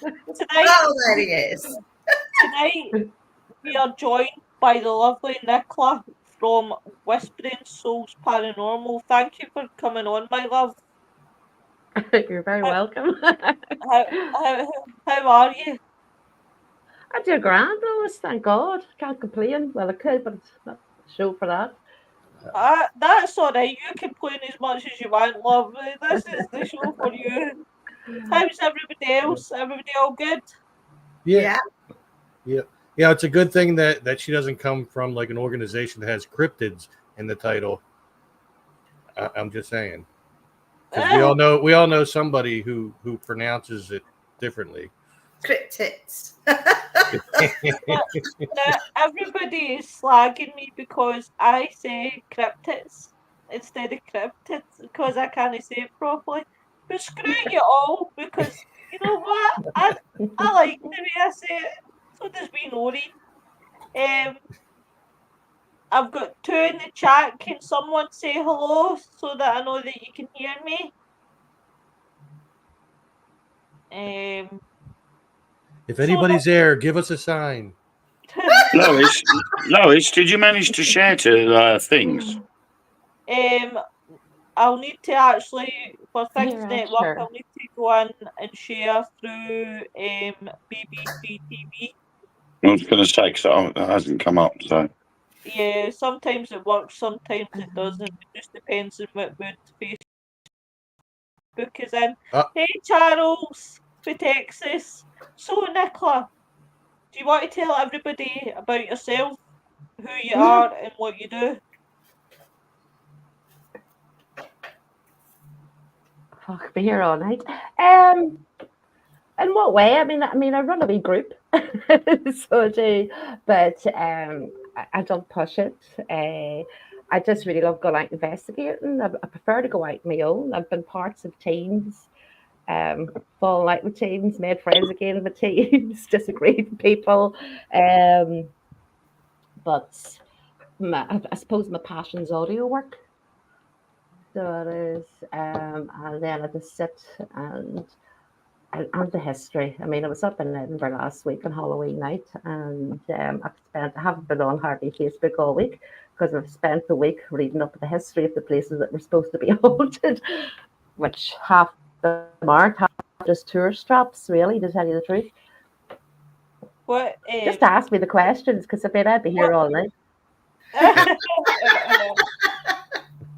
Oh, there he is. Tonight we are joined by the lovely Nichola from Whispering Souls Paranormal. Thank you for coming on, my love. You're very welcome. How are you? I do grand, Lois, thank God. Can't complain. Well, I could, but it's not the show for that. That's alright. You complain as much as you want, love. This is the show for you. How's everybody else? Everybody all good? Yeah. Yeah, it's a good thing that she doesn't come from like an organization that has cryptids in the title. I'm just saying, because we all know somebody who pronounces it differently. Cryptids. Now, everybody is slagging me because I say cryptids instead of cryptids because I can't say it properly. But screw you all, because you know what? I like the way I say it. So does we Nori. I've got two in the chat. Can someone say hello so that I know that you can hear me? If anybody's there, give us a sign. Lois, did you manage to share to things? I'll need to actually, for Things Here, Network, sure. I'll need to go in and share through BBC TV. I was going to say, because it hasn't come up, so. Yeah, sometimes it works, sometimes it doesn't. It just depends on what mood Facebook is in. Hey, Charles, for Texas. So, Nichola, do you want to tell everybody about yourself, who you are and what you do? Fuck, be here all night. In what way? I mean, I run a wee group, so I do, but I don't push it. I just really love going out investigating. I prefer to go out on my own. I've been parts of teams, fallen out with teams, made friends again with teams, disagreed with people. But I suppose my passion's audio work. So it is, and then I just sit and the history. I mean, I was up in Edinburgh last week on Halloween night, and I haven't been on hardly Facebook all week because I've spent the week reading up the history of the places that were supposed to be haunted, which half them aren't, half just tourist traps, really, to tell you the truth. What? Just ask me the questions, because I'd be here all night.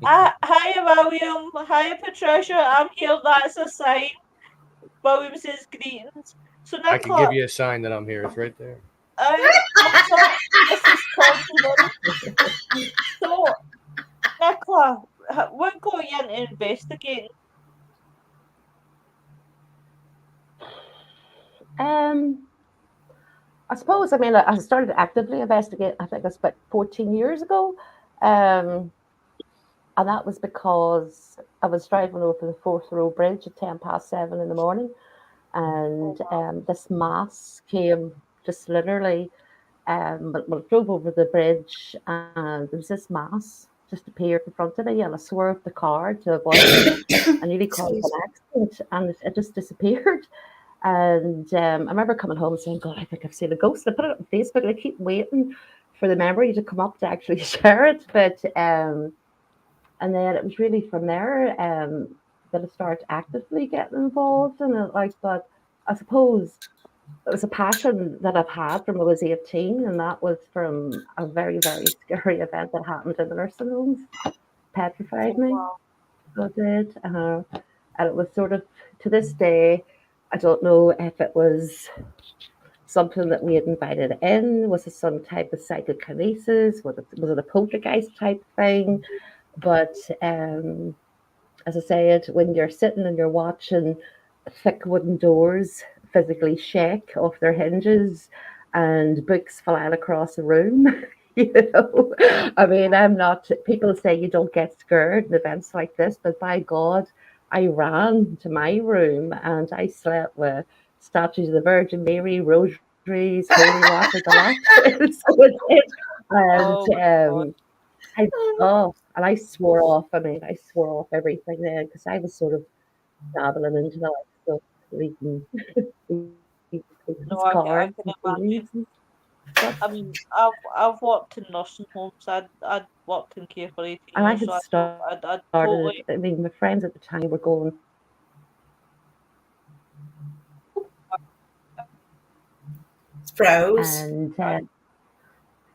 Hi, William. Hi, Patricia. I'm here. That's a sign. William says greetings. So, Nichola, I can give you a sign that I'm here. It's right there. This is compliment. So, Nichola, what got you into investigating? I suppose, I started actively investigating, I think that's about 14 years ago. And that was because I was driving over the Forth Row Bridge at 7:10 in the morning. And this mass came just literally, but I drove over the bridge and there was this mass just appeared in front of me, and I swerved the car to avoid it. I nearly caused an accident, and it just disappeared. And I remember coming home and saying, God, I think I've seen a ghost. I put it on Facebook, and I keep waiting for the memory to come up to actually share it. But and then it was really from there that I started actively getting involved in it. But I suppose it was a passion that I've had from I was 18, and that was from a very, very scary event that happened in the nursing homes. Petrified me. So it did. And it was sort of, to this day, I don't know if it was something that we had invited in. Was it some type of psychokinesis? Was it a poltergeist type thing? But as I said, when you're sitting and you're watching thick wooden doors physically shake off their hinges and books flying across the room, I'm not, people say you don't get scared in events like this, but by God, I ran to my room and I slept with statues of the Virgin Mary, rosaries, holy water, the lot. So it did. And and I swore off. I swore off everything then because I was sort of dabbling into the like stuff, reading I cards can and imagine. leaves and stuff. I mean, I've worked in nursing homes. I'd worked in care for 18 And I years, had so I'd started, totally. I mean, my friends at the time were going, It's froze. and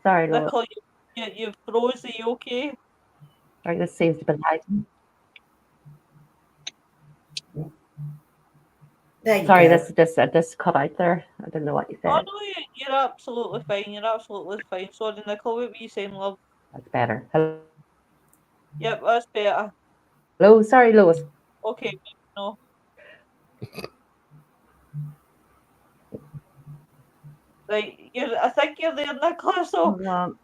sorry, Laura, Nicola, you froze. Are you okay? sorry, this seems to be lighting. There you Sorry, go. this cut out there. I don't know what you Oh said. no, you're absolutely fine. You're absolutely fine. Sorry, Nicola, what were you saying, love? That's better. Yep, that's better. Hello, sorry, Lois. Okay, no. Right, I think you're there, Nicola. So, Hold on.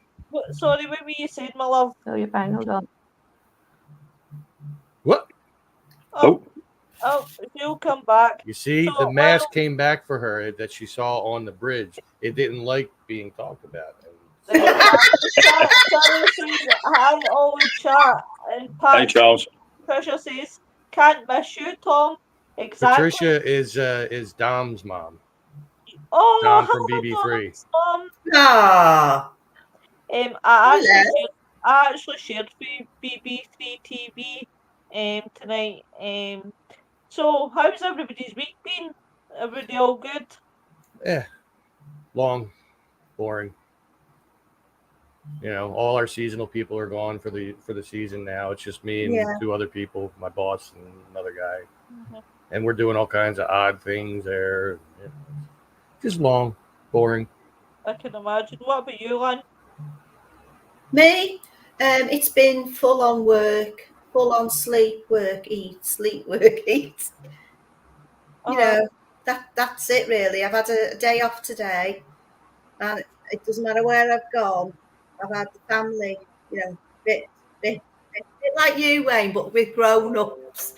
sorry, what were you saying, my love? No, you're fine. Hold on. What? Oh, she'll come back. You see, So, the mask came back for her that she saw on the bridge. It didn't like being talked about. Charlie says, hi, all in chat. And Hey, Charles. Patricia says, can't miss you, Tom. Exactly. Patricia is Dom's mom. Oh, Dom from hello, BB3. Dom's mom. Ah, I actually shared for BB3 TV tonight. So how's everybody's week been? Everybody all good? Yeah, long, boring. You know, all our seasonal people are gone for the season now. It's just me and Yeah. 2 other people, my boss and another guy, Mm-hmm. and we're doing all kinds of odd things there. Just long, boring. I can imagine. What about you, Lan? me? It's been full on work, full on sleep, work, eat, sleep, work, eat. You know, that's it really. I've had a day off today, and it doesn't matter where I've gone. I've had the family, you know, bit like you, Wayne, but with grown ups.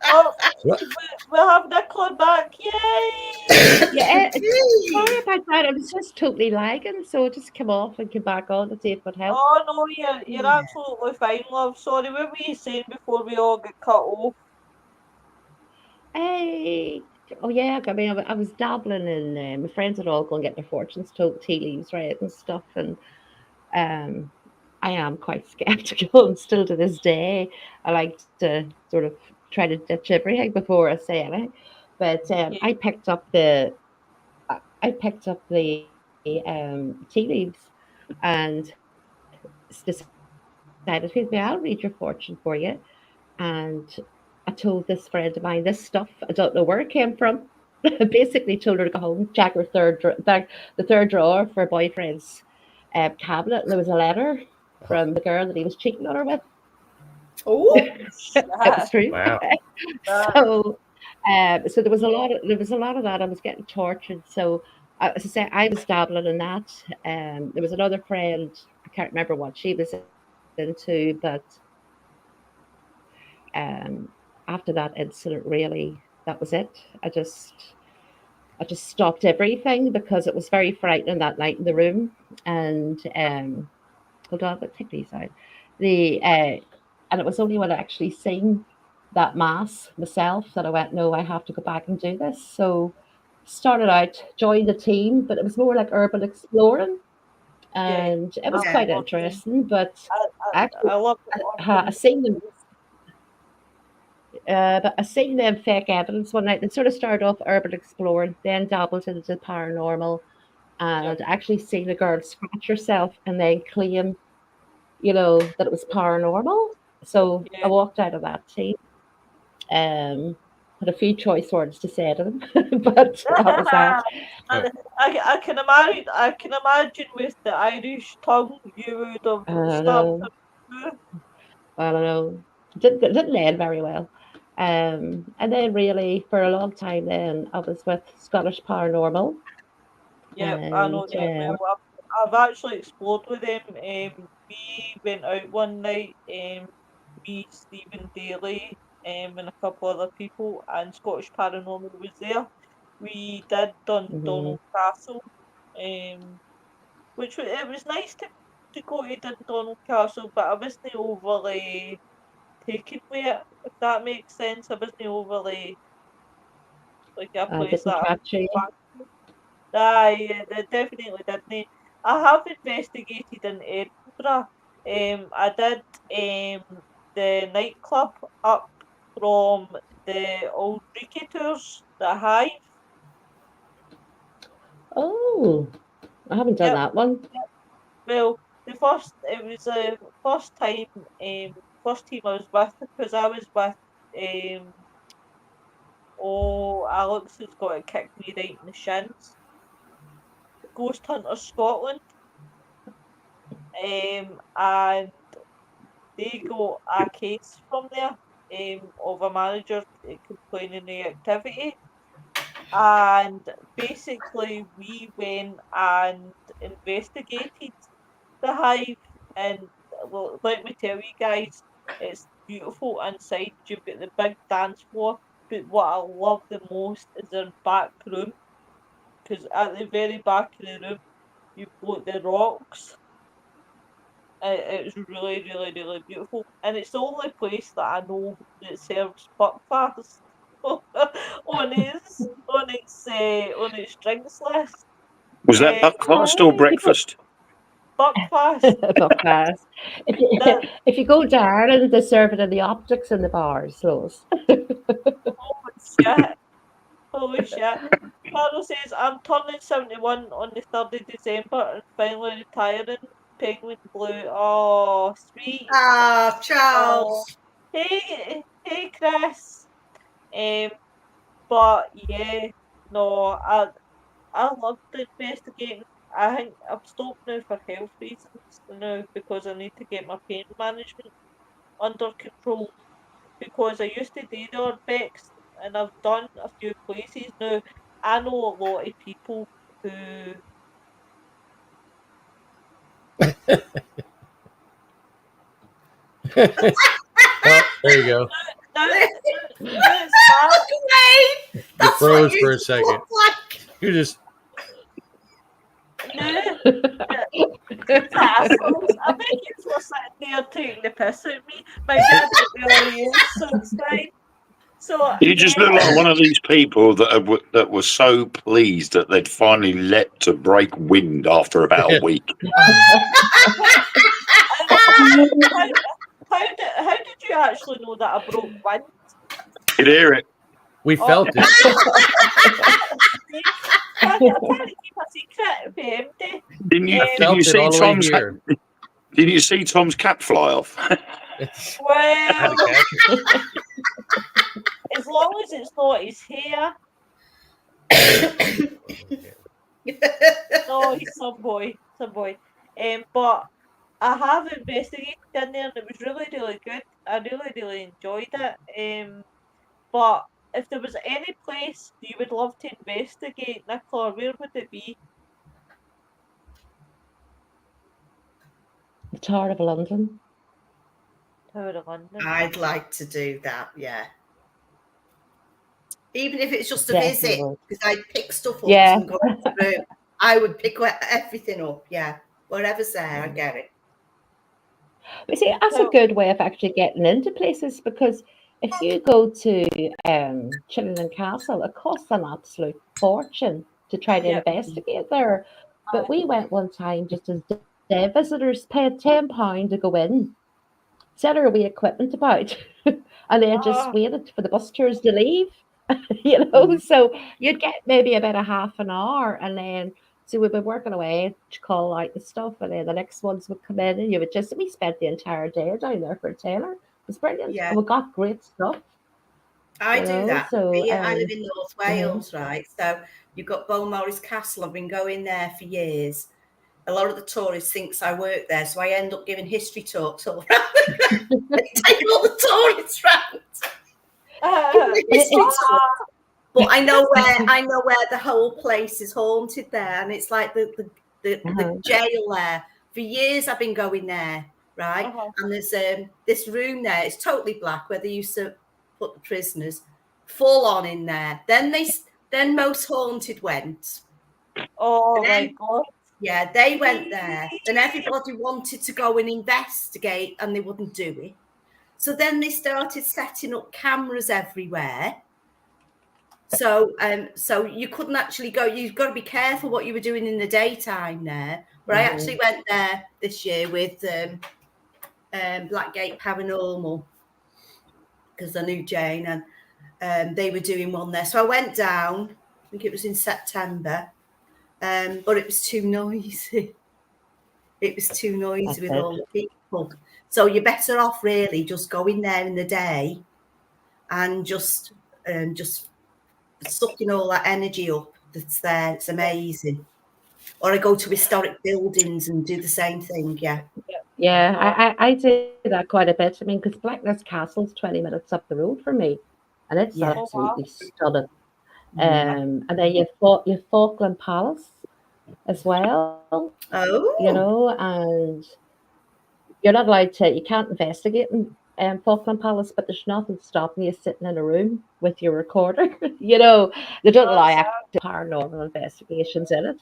Oh, What? we'll have Nicola back. Yay! Yeah, sorry about that. It was just totally lagging, so it just came off and came back on to see if it would help. Oh no, you're Yeah. absolutely fine, love. Sorry, what were you saying before we all get cut off? Hey, oh yeah, I mean, I was dabbling in. My friends had all gone get their fortunes told, tea leaves read and stuff, and um, I am quite skeptical, and still to this day, I like to sort of try to ditch everything before I say anything. But Yeah. I picked up the tea leaves and decided, excuse me, I'll read your fortune for you. And I told this friend of mine this stuff. I don't know where it came from. Basically, told her to go home, check her the third drawer for her boyfriend's cabinet. And there was a letter from the girl that he was cheating on her with. Oh, It was true. Wow. So, so there was a lot of that. I was getting tortured. So, as I say, I was dabbling in that. There was another friend. I can't remember what she was into, but after that incident, really, that was it. I just stopped everything because it was very frightening that night in the room. And hold on, but take these out. And it was only when I actually seen that mass myself that I went, no, I have to go back and do this. So started out, joined the team, but it was more like urban exploring, Yeah. and it was Yeah. quite interesting. But actually, I love I seen them. But I seen them fake evidence one night. They sort of started off urban exploring, then dabbled into paranormal, and actually seen a girl scratch herself and then claim, that it was paranormal. So I Yeah. walked out of that team. Had a few choice words to say to them, but that was that. And I can imagine. I can imagine with the Irish tongue, you would have I don't stopped. know. I don't know. Didn't end very well. And then really for a long time then I was with Scottish Paranormal, Yeah, I and know them well. I've actually explored with them. We went out one night. Me, Stephen Daly, and a couple other people, and Scottish Paranormal was there. We did mhm. Dundonald Castle, which it was nice to go to Dundonald Castle, but I wasn't overly taken with it, if that makes sense. I wasn't overly like a place Didn't that capture you. Aye, they definitely didn't. I have investigated in Edinburgh. I did the nightclub up from the old Reiki tours, the Hive. Oh, I haven't done Yep. that one. Well, it was the first time, first team I was with, because I was with, Alex has got to kick me right in the shins. Ghost Hunters Scotland. And they got a case from there, of a manager complaining of activity. And basically, we went and investigated the Hive. And well, let me tell you guys, it's beautiful inside. You've got the big dance floor, but what I love the most is their back room, because at the very back of the room, you've got the rocks. It's really, really, really beautiful, and it's the only place that I know that serves buckfast on its drinks list. Was that buckfast or breakfast? Buckfast. Buckfast. That, If you go to Ireland, they serve it in the optics in the bars, Lois. holy shit! Holy shit! Carol says I'm turning 71 on the 3rd of December and finally retiring. Penguin Blue. Oh, sweet. Ah, Oh, Charles. hey, Chris. But yeah, no, I love the investigating. I think I've stopped now for health reasons now, because I need to get my pain management under control, because I used to do the Urbex and I've done a few places now. I know a lot of people who Oh, there you go. now it's bad. Look away. You That's what froze you for a second. look like. You just Now these assholes. I think it's for sitting there taking the piss at me. My dad really is, so it's fine. So You just look like one of these people that were so pleased that they'd finally let to break wind after about a week. How did you actually know that I broke wind? You'd hear it. we felt it. I'm trying to keep a secret for empty. Didn't you, didn't Felt you it see all the way Tom's here. Didn't you see Tom's cap fly off? It's- Well, Had to catch as long as it's not his hair. No, he's some boy. But I have investigated in there and it was really, really good. I really, really enjoyed it. But if there was any place you would love to investigate, Nicola, where would it be? The Tower of London. Tower of London. I'd like to do that, yeah. Even if it's just a Definitely visit, would. because I'd pick stuff up Yeah. and go through. I would pick everything up, yeah. Whatever's there, I get it. But see, that's a good way of actually getting into places, because if you go to Chillingham Castle, it costs an absolute fortune to try to Yep. investigate there. But we went one time just as day visitors, paid £10 to go in, set our wee equipment about, and then just waited for the bus tours to leave. So you'd get maybe about a half an hour, and then so we'd be working away to call out the stuff, and then the next ones would come in, and we spent the entire day down there for a tenner. It was brilliant. Yeah. And we got great stuff. I do that. So I live in North Wales, right? So you've got Beaumaris Castle. I've been going there for years. A lot of the tourists thinks I work there, so I end up giving history talks all around. Take all the tourists round. But I know where the whole place is haunted there, and it's like the jail there. For years I've been going there, right? And there's this room there. It's totally black where they used to put the prisoners, full on in there. Then Most Haunted went. Oh my God. Yeah, they went there. Then everybody wanted to go and investigate, and they wouldn't do it. So then they started setting up cameras everywhere. So you couldn't actually go. You've got to be careful what you were doing in the daytime there. But I actually went there this year with Blackgate Paranormal because I knew Jane, and they were doing one there. So I went down. I think it was in September, but it was too noisy. It was too noisy with all the people. So you're better off really just going there in the day and just sucking all that energy up that's there. It's amazing. Or I go to historic buildings and do the same thing. Yeah. Yeah, I do that quite a bit. I mean, because Blackness Castle's 20 minutes up the road from me, and it's Yeah. absolutely stunning. Mm. And then you've Falkland Palace as well, you Oh, know, and you're not allowed to, you can't investigate in Falkland Palace, but there's nothing stopping you sitting in a room with your recorder. You know, they don't allow active paranormal investigations in it.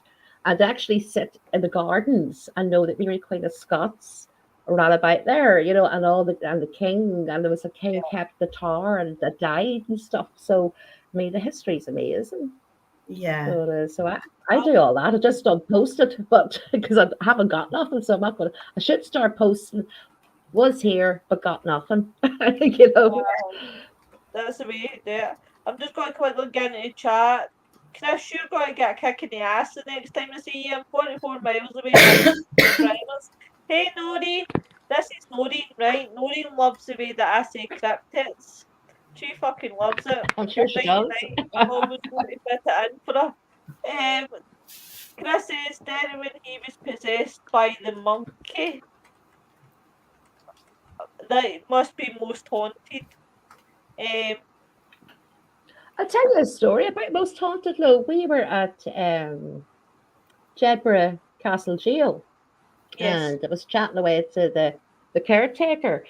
And to actually sit in the gardens and know that Mary Queen of Scots ran about there, you know, and the king, and there was a king kept the tower and that died and stuff. So, I mean, the history's amazing. yeah. So it is. So I do all that. I just don't post it, but because I haven't got nothing, so I'm not going to. I should start posting. Was here, but got nothing. You know. That's the way to do it. I'm just going to quickly get into the chat. Chris, you're going to get a kick in the ass the next time I see you. I'm 44 miles away from drivers. Hey, Nori. This is Nori, right? Nori loves the way that I say cryptids. She fucking loves it. I'm sure she does. I'm always going to fit it in for her. Chris says, then when he was possessed by the monkey, that must be most haunted. I'll tell you a story about Most Haunted. Though we were at Jedburgh Castle Jail, Yes. and I was chatting away to the caretaker,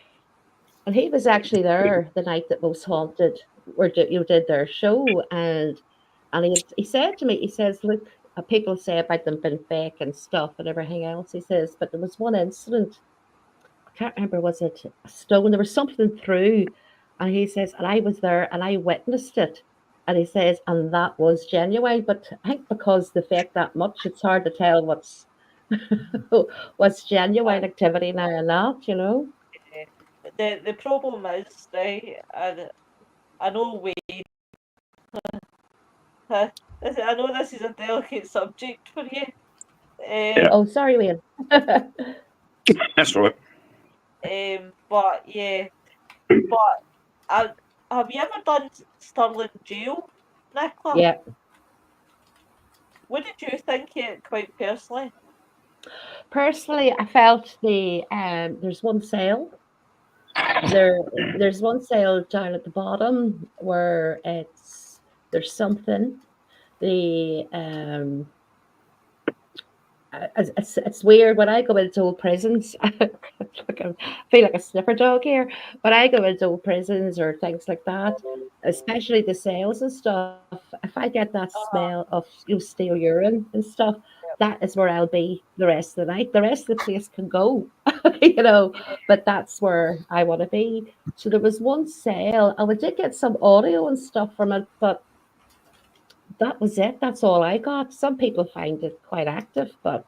and he was actually there the night that Most Haunted did their show, and he said to me, he says, look, people say about them being fake and stuff and everything else. He says, but there was one incident. I can't remember, was it a stone? There was something through, and he says, and I was there and I witnessed it. And he says, and that was genuine. But I think because the fake that much, it's hard to tell what's what's genuine activity now and not, you know. The problem is, right, I know Wade, I know this is a delicate subject for you. Oh, sorry, Wayne. That's right. But yeah, but have you ever done Stirling Jail, Nichola? Yeah. What did you think of it, quite personally? Personally, I felt there's one cell. There's one cell down at the bottom where there's something. The it's weird when I go into old prisons. I feel like a sniffer dog here. When I go into old prisons or things like that, especially the cells and stuff, if I get that smell of stale urine and stuff, that is where I'll be the rest of the night. The rest of the place can go, you know, but that's where I want to be. So there was one cell, and we did get some audio and stuff from it, but that was it. That's all I got. Some people find it quite active, but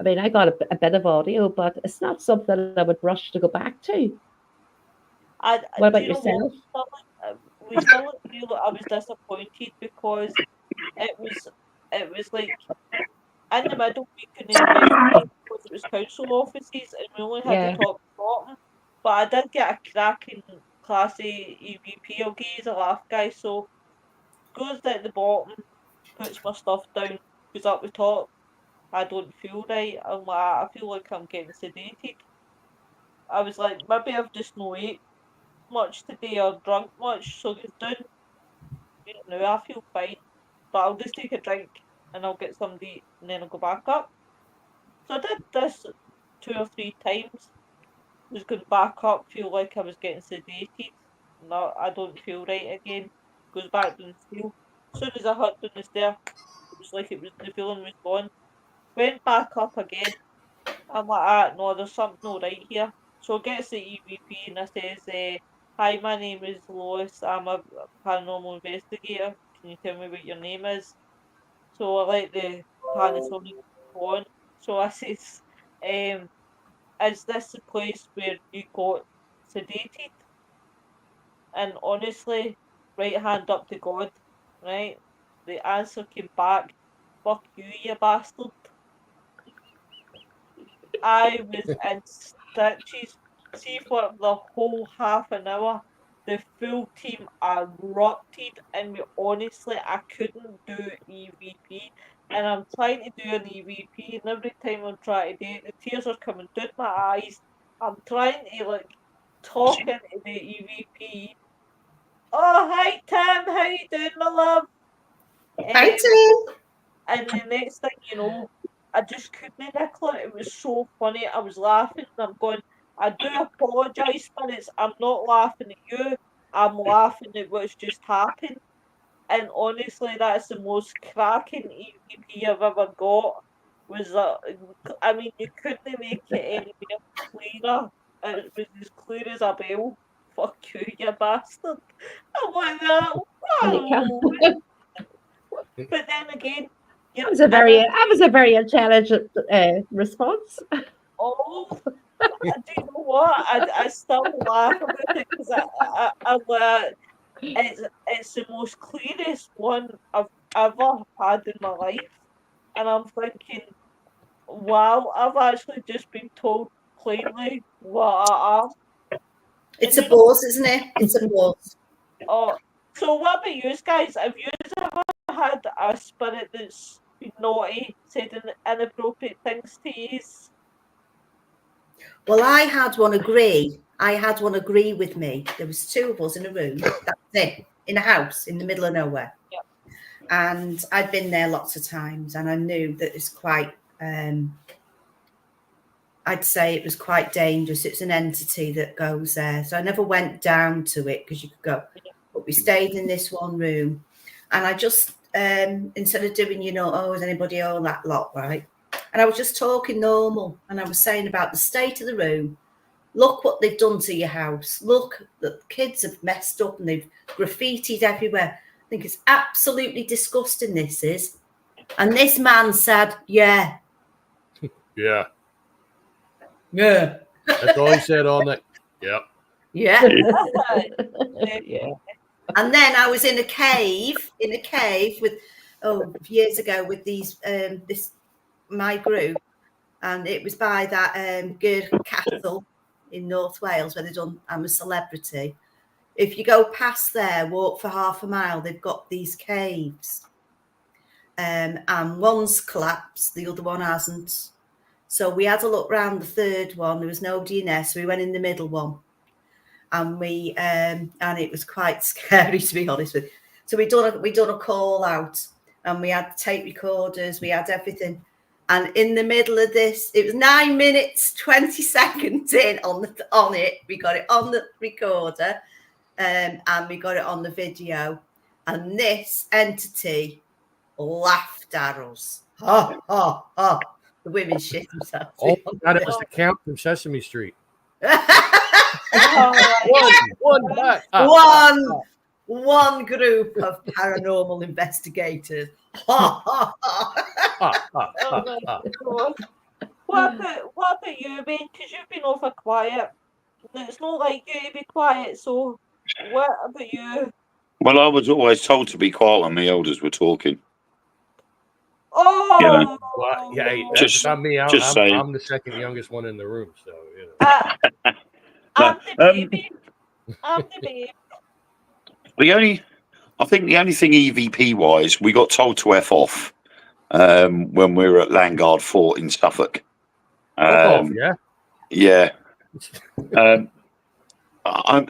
I mean, I got a bit of audio, but it's not something I would rush to go back to. What about yourself? We still feel I was disappointed because it was like in the middle we couldn't investigate because it was council offices and we only had the top and bottom. But I did get a cracking class A EVP. I'll give you a laugh, guys. So goes down the bottom, puts my stuff down, goes up the top. I don't feel right. I'm like, I feel like I'm getting sedated. I was like, maybe I've just not ate much today or drunk much, so it's down. You know, I feel fine, but I'll just take a drink and I'll get some to eat and then I'll go back up. So I did this 2 or 3 times. Was going back up, feel like I was getting sedated. No, I don't feel right again. Goes back down the steel. As soon as I hurt down the stair, it was like the feeling was gone. Went back up again. I'm like, no, there's something not right here. So it gets the EVP and it says, hi, my name is Lois. I'm a paranormal investigator. Can you tell me what your name is? So I like the Panasonic font. So I says, is this the place where you got sedated? And honestly, right hand up to God, right? The answer came back, fuck you, you bastard. I was in stitches. See, for the whole half an hour, the full team erupted, and honestly, I couldn't do EVP. And I'm trying to do an EVP, and every time I'm trying to do it, the tears are coming down my eyes. I'm trying to like talk into the EVP. Oh, hi Tim, how you doing, my love? Hi, Tim. And the next thing you know, I just couldn't, Nicola. It was so funny. I was laughing and I'm going, I do apologise, Spirits. I'm not laughing at you. I'm laughing at what's just happened. And honestly, that's the most cracking EVP I've ever got. Was that, I mean, you couldn't make it any more clearer. It was as clear as a bell. Fuck you, you bastard. I'm like that. And it can. Wow. But then again, That was a very intelligent response. oh, do you know what? I still laugh about it because it's the most clearest one I've ever had in my life, and I'm thinking, wow, I've actually just been told plainly what I am. It's a buzz, isn't it? It's a buzz. Oh, so what about you guys? Have you ever had a spirit that's been naughty, said inappropriate things to you? Well, I had one agree. With me. There was two of us in a room. That's it. In a house in the middle of nowhere. Yeah. And I'd been there lots of times, and I knew that it's quite. I'd say it was quite dangerous. It's an entity that goes there. So I never went down to it because you could go. But we stayed in this one room, and I just instead of doing, oh, is anybody all that lot, right? And I was just talking normal, and I was saying about the state of the room. Look what they've done to your house. Look, the kids have messed up and they've graffitied everywhere. I think it's absolutely disgusting, this is. And this man said, yeah. Yeah. Yeah. That's all he said all night. Yep. Yeah. Yeah. And then I was in a cave with, years ago with these, my group. And it was by that good castle in North Wales where they've done I'm a Celebrity. If you go past there, walk for half a mile, they've got these caves. And one's collapsed, the other one hasn't. So we had a look round the third one. There was nobody in there, so we went in the middle one. And we and it was quite scary, to be honest with you. So we done a call out, and we had tape recorders, we had everything. And in the middle of this, it was 9 minutes, 20 seconds in on it. We got it on the recorder, and we got it on the video. And this entity laughed at us. Ha, ha, ha. The women shit themselves. Oh, God, it was the Count from Sesame Street. One group of paranormal investigators. Oh my God. What about you, Ben? Because you've been awful quiet. It's not like you to be quiet, so what about you? Well, I was always told to be quiet when my elders were talking. Oh, You know. Well, yeah, hey, Just- that's not me. saying. I'm the second youngest one in the room, so I'm the baby. I'm the baby. I think the only thing EVP wise, we got told to F off when we were at Landguard Fort in Suffolk. yeah. Yeah.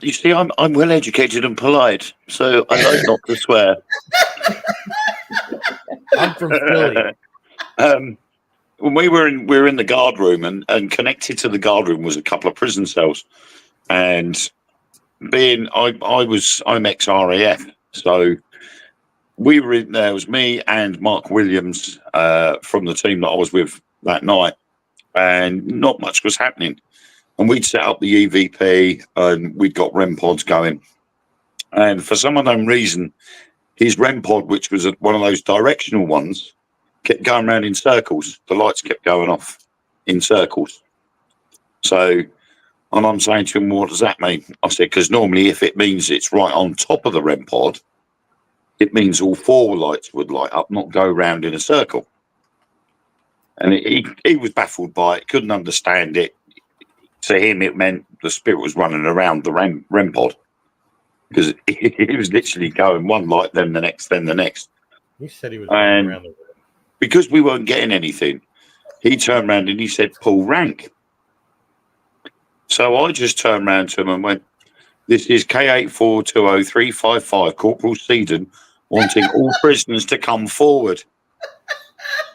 You see, I'm well educated and polite, so I like not to swear. I'm from Philly. When we were in the guard room, and connected to the guard room was a couple of prison cells, and I'm ex-RAF, so we were in there. It was me and Mark Williams from the team that I was with that night, and not much was happening. And we'd set up the EVP, and we'd got REM pods going. And for some unknown reason, his REM pod, which was one of those directional ones, kept going around in circles. The lights kept going off in circles. So, and I'm saying to him, what does that mean? I said, because normally if it means it's right on top of the REM pod, it means all 4 lights would light up, not go round in a circle. And he was baffled by it, couldn't understand it. To him, it meant the spirit was running around the REM pod, because it was literally going one light, then the next, then the next. He said he was running around the room. Because we weren't getting anything, he turned around and he said, "Pull rank." So I just turned around to him and went, "This is K84200355, Corporal Seaton, wanting all prisoners to come forward."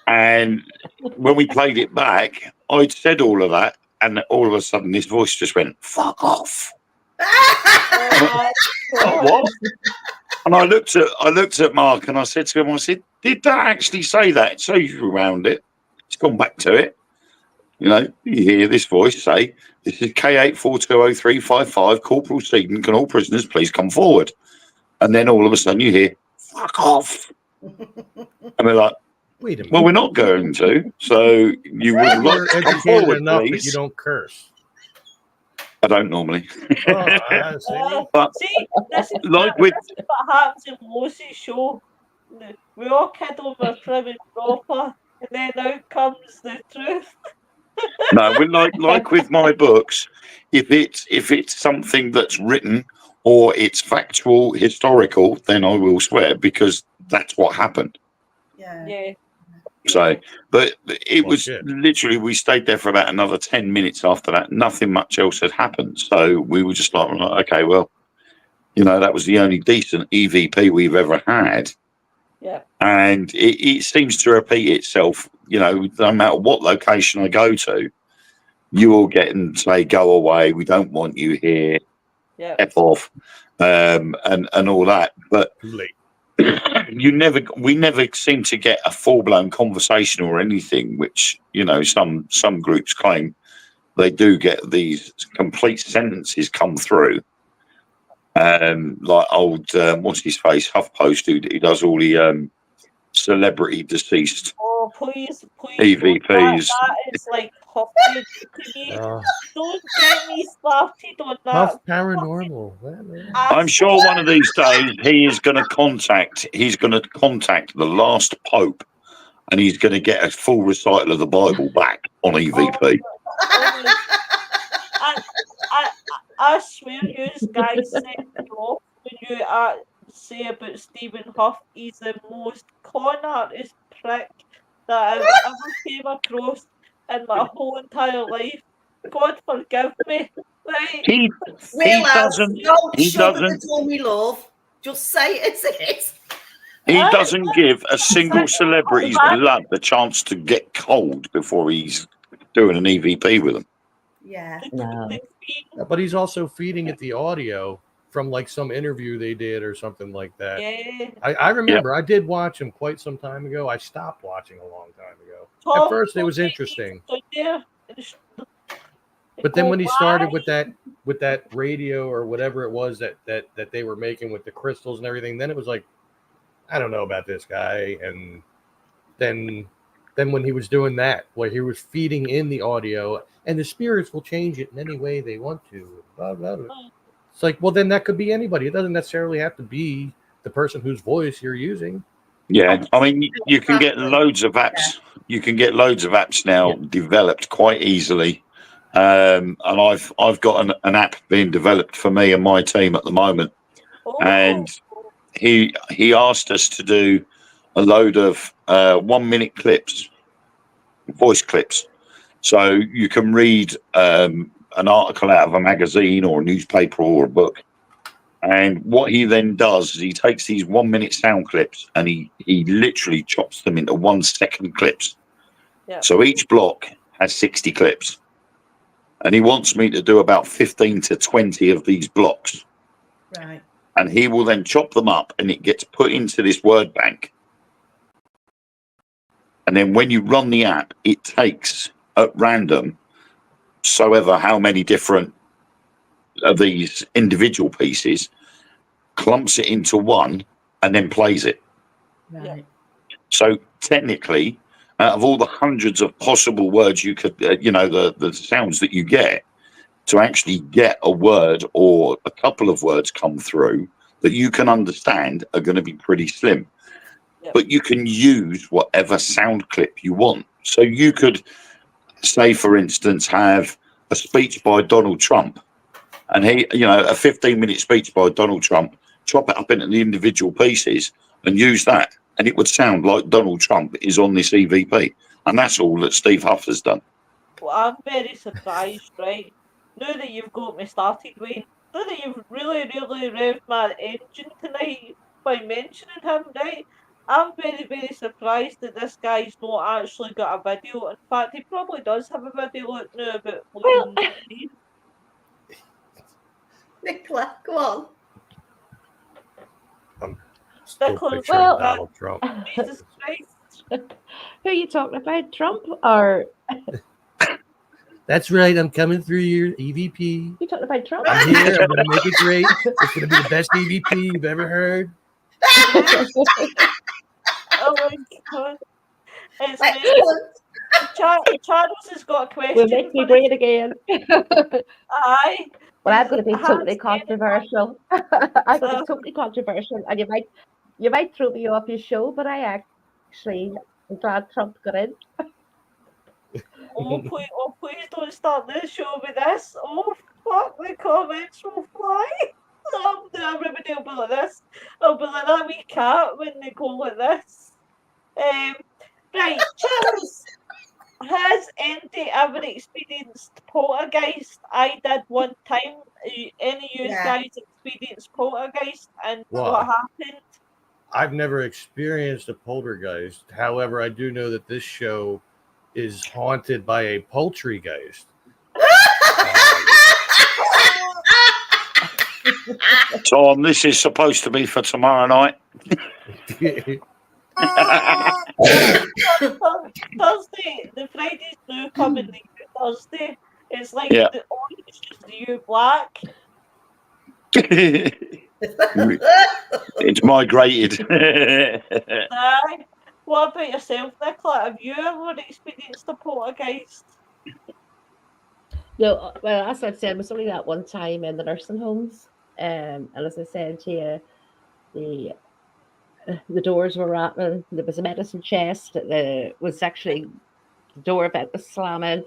And when we played it back, I'd said all of that, and all of a sudden this voice just went, "Fuck off." What? And I looked at Mark and I said to him, I said, "Did that actually say that?" So he's around it. He's gone back to it. You know, you hear this voice say, "This is K84200355, Corporal Seaton, can all prisoners please come forward?" And then all of a sudden you hear, "Fuck off." And we're like, wait a minute. "Well, we're not going to. So you would like to come forward, enough please." that you don't curse. I don't normally. But see, this is what happens in Lucy's show. We all kid over prim and proper, and then out comes the truth. No, we're like with my books. If it's something that's written or it's factual, historical, then I will swear, because that's what happened. Yeah. So, but it was literally, we stayed there for about another 10 minutes after that. Nothing much else had happened. So we were just like, okay, well, you know, that was the only decent EVP we've ever had. Yeah. And it seems to repeat itself, you know, no matter what location I go to, you all get and say, "Go away, we don't want you here, F off," and all that. But we never seem to get a full-blown conversation or anything, which, you know, some groups claim they do get these complete sentences come through. Like old, what's his face, HuffPost, who does all the celebrity deceased please EVPs. That is like Huffy to me. Don't get me started on that. Huff Paranormal. I'm sure one of these days he's going to contact the last pope, and he's going to get a full recital of the Bible back on EVP. I swear, you guys set me off when you say about Stephen Huff. He's the most con artist prick that I've ever came across in my whole entire life. God forgive me. Right? He doesn't. The door, we love. Just say it as it is. He doesn't give a single celebrity's blood the chance to get cold before he's doing an EVP with them. Yeah. No. But he's also feeding it the audio from like some interview they did or something like that. Yeah. I remember I did watch him quite some time ago. I stopped watching a long time ago. At first it was interesting. But then when he started with that radio or whatever it was that they were making with the crystals and everything, then it was like, I don't know about this guy. And then when he was doing that, where he was feeding in the audio, and the spirits will change it in any way they want to. Blah, blah, blah. It's like, well, then that could be anybody. It doesn't necessarily have to be the person whose voice you're using. Yeah, I mean, you can get loads of apps. You can get loads of apps now developed quite easily. And I've got an app being developed for me and my team at the moment. And he asked us to do a load of 1 minute clips, voice clips. So you can read an article out of a magazine or a newspaper or a book. And what he then does is he takes these 1 minute sound clips and he literally chops them into 1 second clips. Yeah. So each block has 60 clips. And he wants me to do about 15 to 20 of these blocks. Right. And he will then chop them up and it gets put into this word bank. And then when you run the app, it takes at random, so ever how many different of these individual pieces, clumps it into one, and then plays it. Right. So technically, out of all the hundreds of possible words you could, the sounds that you get, to actually get a word or a couple of words come through that you can understand are going to be pretty slim. Yep. But you can use whatever sound clip you want. So you could, say, for instance, have a speech by Donald Trump, and he, a 15-minute speech by Donald Trump, chop it up into the individual pieces and use that, and it would sound like Donald Trump is on this EVP. And that's all that Steve Huff has done. Well, I'm very surprised, right? Now that you've got me started, Wayne, now that you've really, really revved my engine tonight by mentioning him, right? I'm very, very surprised that this guy's not actually got a video. In fact, he probably does have a video out now about Well, Nichola, go on. Still Nicholas, picturing well, Donald Trump. Jesus Christ. who are you talking about? Trump or That's right. I'm coming through your EVP. you talking about Trump? I'm here. I'm going to make it great. It's going to be the best EVP you've ever heard. Oh my God. It's amazing. Excellent. Charles has got a question. We'll make you great again. Aye. Well, I'm going to be Has totally anyone- controversial. I'm going to be totally controversial, and you might throw me off your show, but I actually am glad Trump got in. Oh, please don't start this show with this. Oh, fuck, the comments will fly. Everybody will be like this. I'll be like that wee cat when they go like this. Right, Charles, has Andy ever experienced poltergeist? I did one time. Any of you guys experienced poltergeist, and Wow. what happened? I've never experienced a poltergeist. However, I do know that this show is haunted by a poultrygeist. Tom, this is supposed to be for tomorrow night. Thursday, the Friday's now coming the Thursday. It's like Yeah. the orange is just you black. It's migrated. Aye. What about yourself, Nicola? Have you ever experienced a poltergeist? No, well, as I've said, it was only that one time in the nursing homes. And as I said to you, the doors were rattling. There was a medicine chest. The door of it was slamming.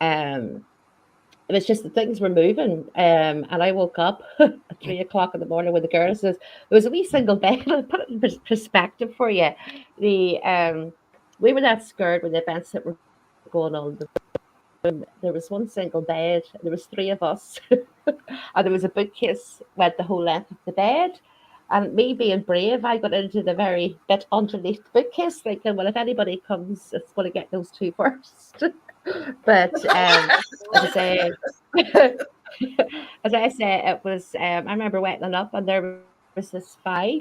It was just the things were moving. And I woke up at 3 o'clock in the morning with the girls. There was a wee single bed. I'll put it in perspective for you. We were that scared with the events that were going on. There was one single bed. There was 3 of us. And there was a bookcase went the whole length of the bed. And me being brave, I got into the very bit underneath the bookcase, thinking, well, if anybody comes, it's going to get those 2 first. But as I say, it was. I remember waking up, and there was this file,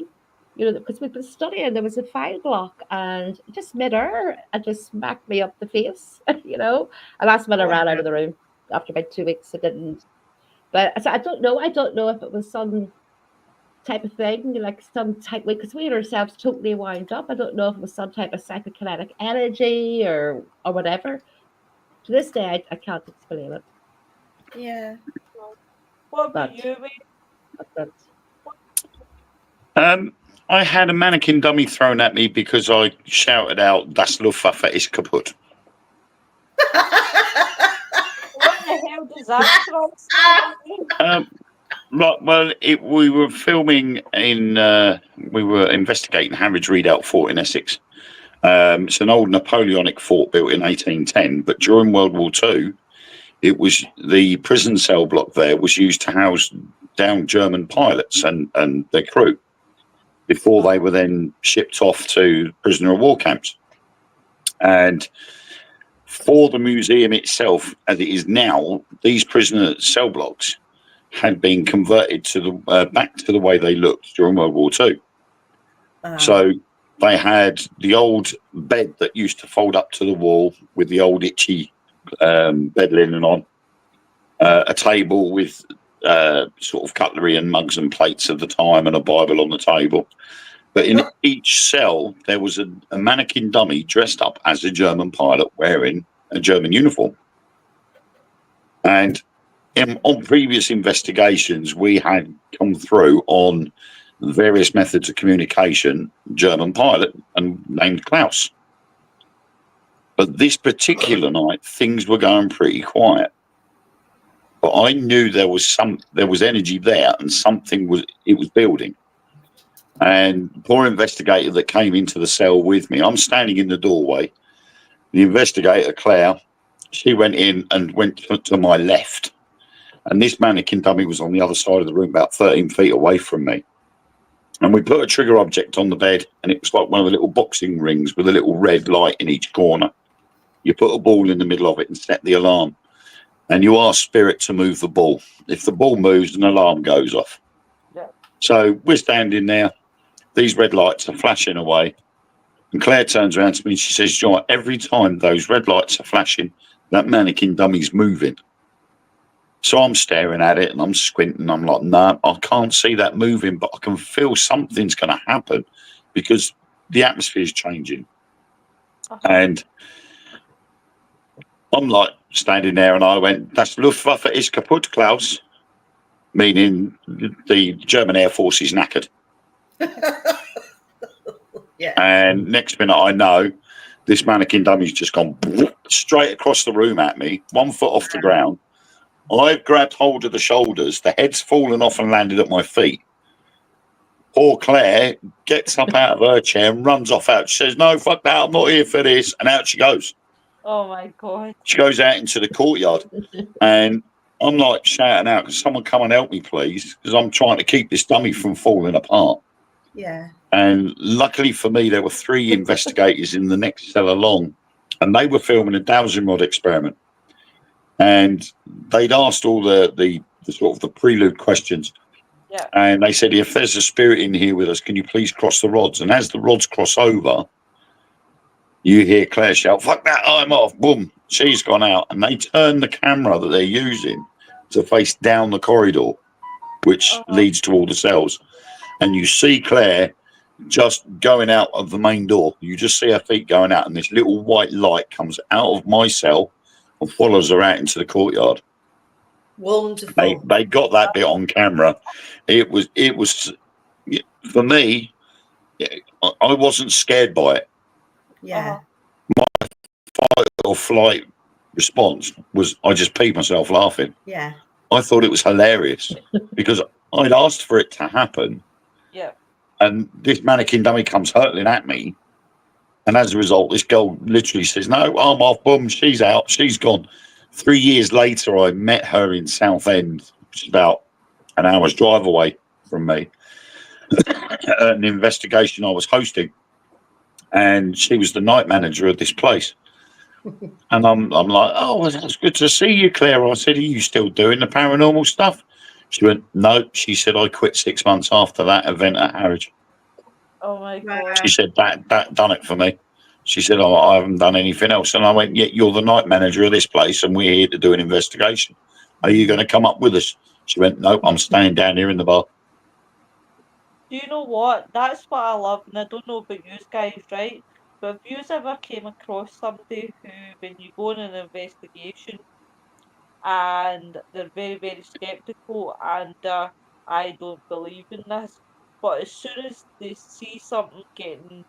because we've been studying. There was a file block, and just mid-air, it just smacked me up the face, And last minute I ran out of the room after about 2 weeks. I didn't. But I don't know. I don't know if it was some type of thing, like some type, because we had ourselves totally wound up. I don't know if it was some type of psychokinetic energy or whatever. To this day, I can't explain it. Yeah. What about But- you, Wayne? I had a mannequin dummy thrown at me because I shouted out, "Das Luftwaffe ist kaputt." What the hell does that translate? Well, we were filming we were investigating Harwich Redoubt Fort in Essex. It's an old Napoleonic fort built in 1810, but during World War II, it was the prison cell block there was used to house down German pilots and their crew before they were then shipped off to prisoner of war camps. And for the museum itself, as it is now, these prisoner cell blocks had been converted to the back to the way they looked during World War II. So they had the old bed that used to fold up to the wall with the old itchy bed linen on, a table with sort of cutlery and mugs and plates of the time, and a Bible on the table. But in each cell, there was a mannequin dummy dressed up as a German pilot wearing a German uniform. And on previous investigations, we had come through on various methods of communication, German pilot and named Klaus. But this particular night, things were going pretty quiet. But I knew there was energy there, and something was building. And the poor investigator that came into the cell with me, I'm standing in the doorway. The investigator, Claire, she went in and went to my left. And this mannequin dummy was on the other side of the room, about 13 feet away from me. And we put a trigger object on the bed, and it was like one of the little boxing rings with a little red light in each corner. You put a ball in the middle of it and set the alarm. And you ask spirit to move the ball. If the ball moves, an alarm goes off. Yeah. So we're standing there. These red lights are flashing away. And Claire turns around to me and she says, John, every time those red lights are flashing, that mannequin dummy's moving. So I'm staring at it and I'm squinting. I'm like, no, I can't see that moving, but I can feel something's going to happen because the atmosphere is changing. And I'm like standing there and I went, das Luftwaffe ist kaputt, Klaus. Meaning the German Air Force is knackered. Yeah. And next minute I know this mannequin dummy's just gone straight across the room at me, 1 foot off the ground. I've grabbed hold of the shoulders, the head's fallen off and landed at my feet. Poor Claire gets up out of her chair and runs off out. She says, no, fuck that, I'm not here for this. And out she goes. Oh my God. She goes out into the courtyard. And I'm like shouting out, can someone come and help me, please? Because I'm trying to keep this dummy from falling apart. Yeah. And luckily for me, there were 3 investigators in the next cell along, and they were filming a dowsing rod experiment. And they'd asked all the sort of the prelude questions. Yeah. And they said, if there's a spirit in here with us, can you please cross the rods? And as the rods cross over, you hear Claire shout, fuck that, I'm off. Boom, she's gone out. And they turn the camera that they're using to face down the corridor, which leads to all the cells. And you see Claire just going out of the main door. You just see her feet going out, and this little white light comes out of my cell and follows her out into the courtyard. Wonderful. They got that bit on camera. It was for me. I wasn't scared by it. Yeah. My fight or flight response was I just peed myself laughing. Yeah. I thought it was hilarious because I'd asked for it to happen. Yeah. And this mannequin dummy comes hurtling at me. And as a result, this girl literally says, no, I'm off, boom, she's out, she's gone. 3 years later, I met her in Southend, which is about an hour's drive away from me, an investigation I was hosting. And she was the night manager of this place. And I'm like, oh, it's good to see you, Claire. I said, are you still doing the paranormal stuff? She went, no. She said, I quit 6 months after that event at Harwich. Oh my God. She said, that done it for me. She said, oh, I haven't done anything else. And I went, yeah, you're the night manager of this place and we're here to do an investigation. Are you going to come up with us? She went, no, I'm staying down here in the bar. Do you know what? That's what I love, and I don't know about you guys, right? But have you ever came across somebody who, when you go on an investigation, and they're very, very skeptical, and I don't believe in this, but as soon as they see something getting,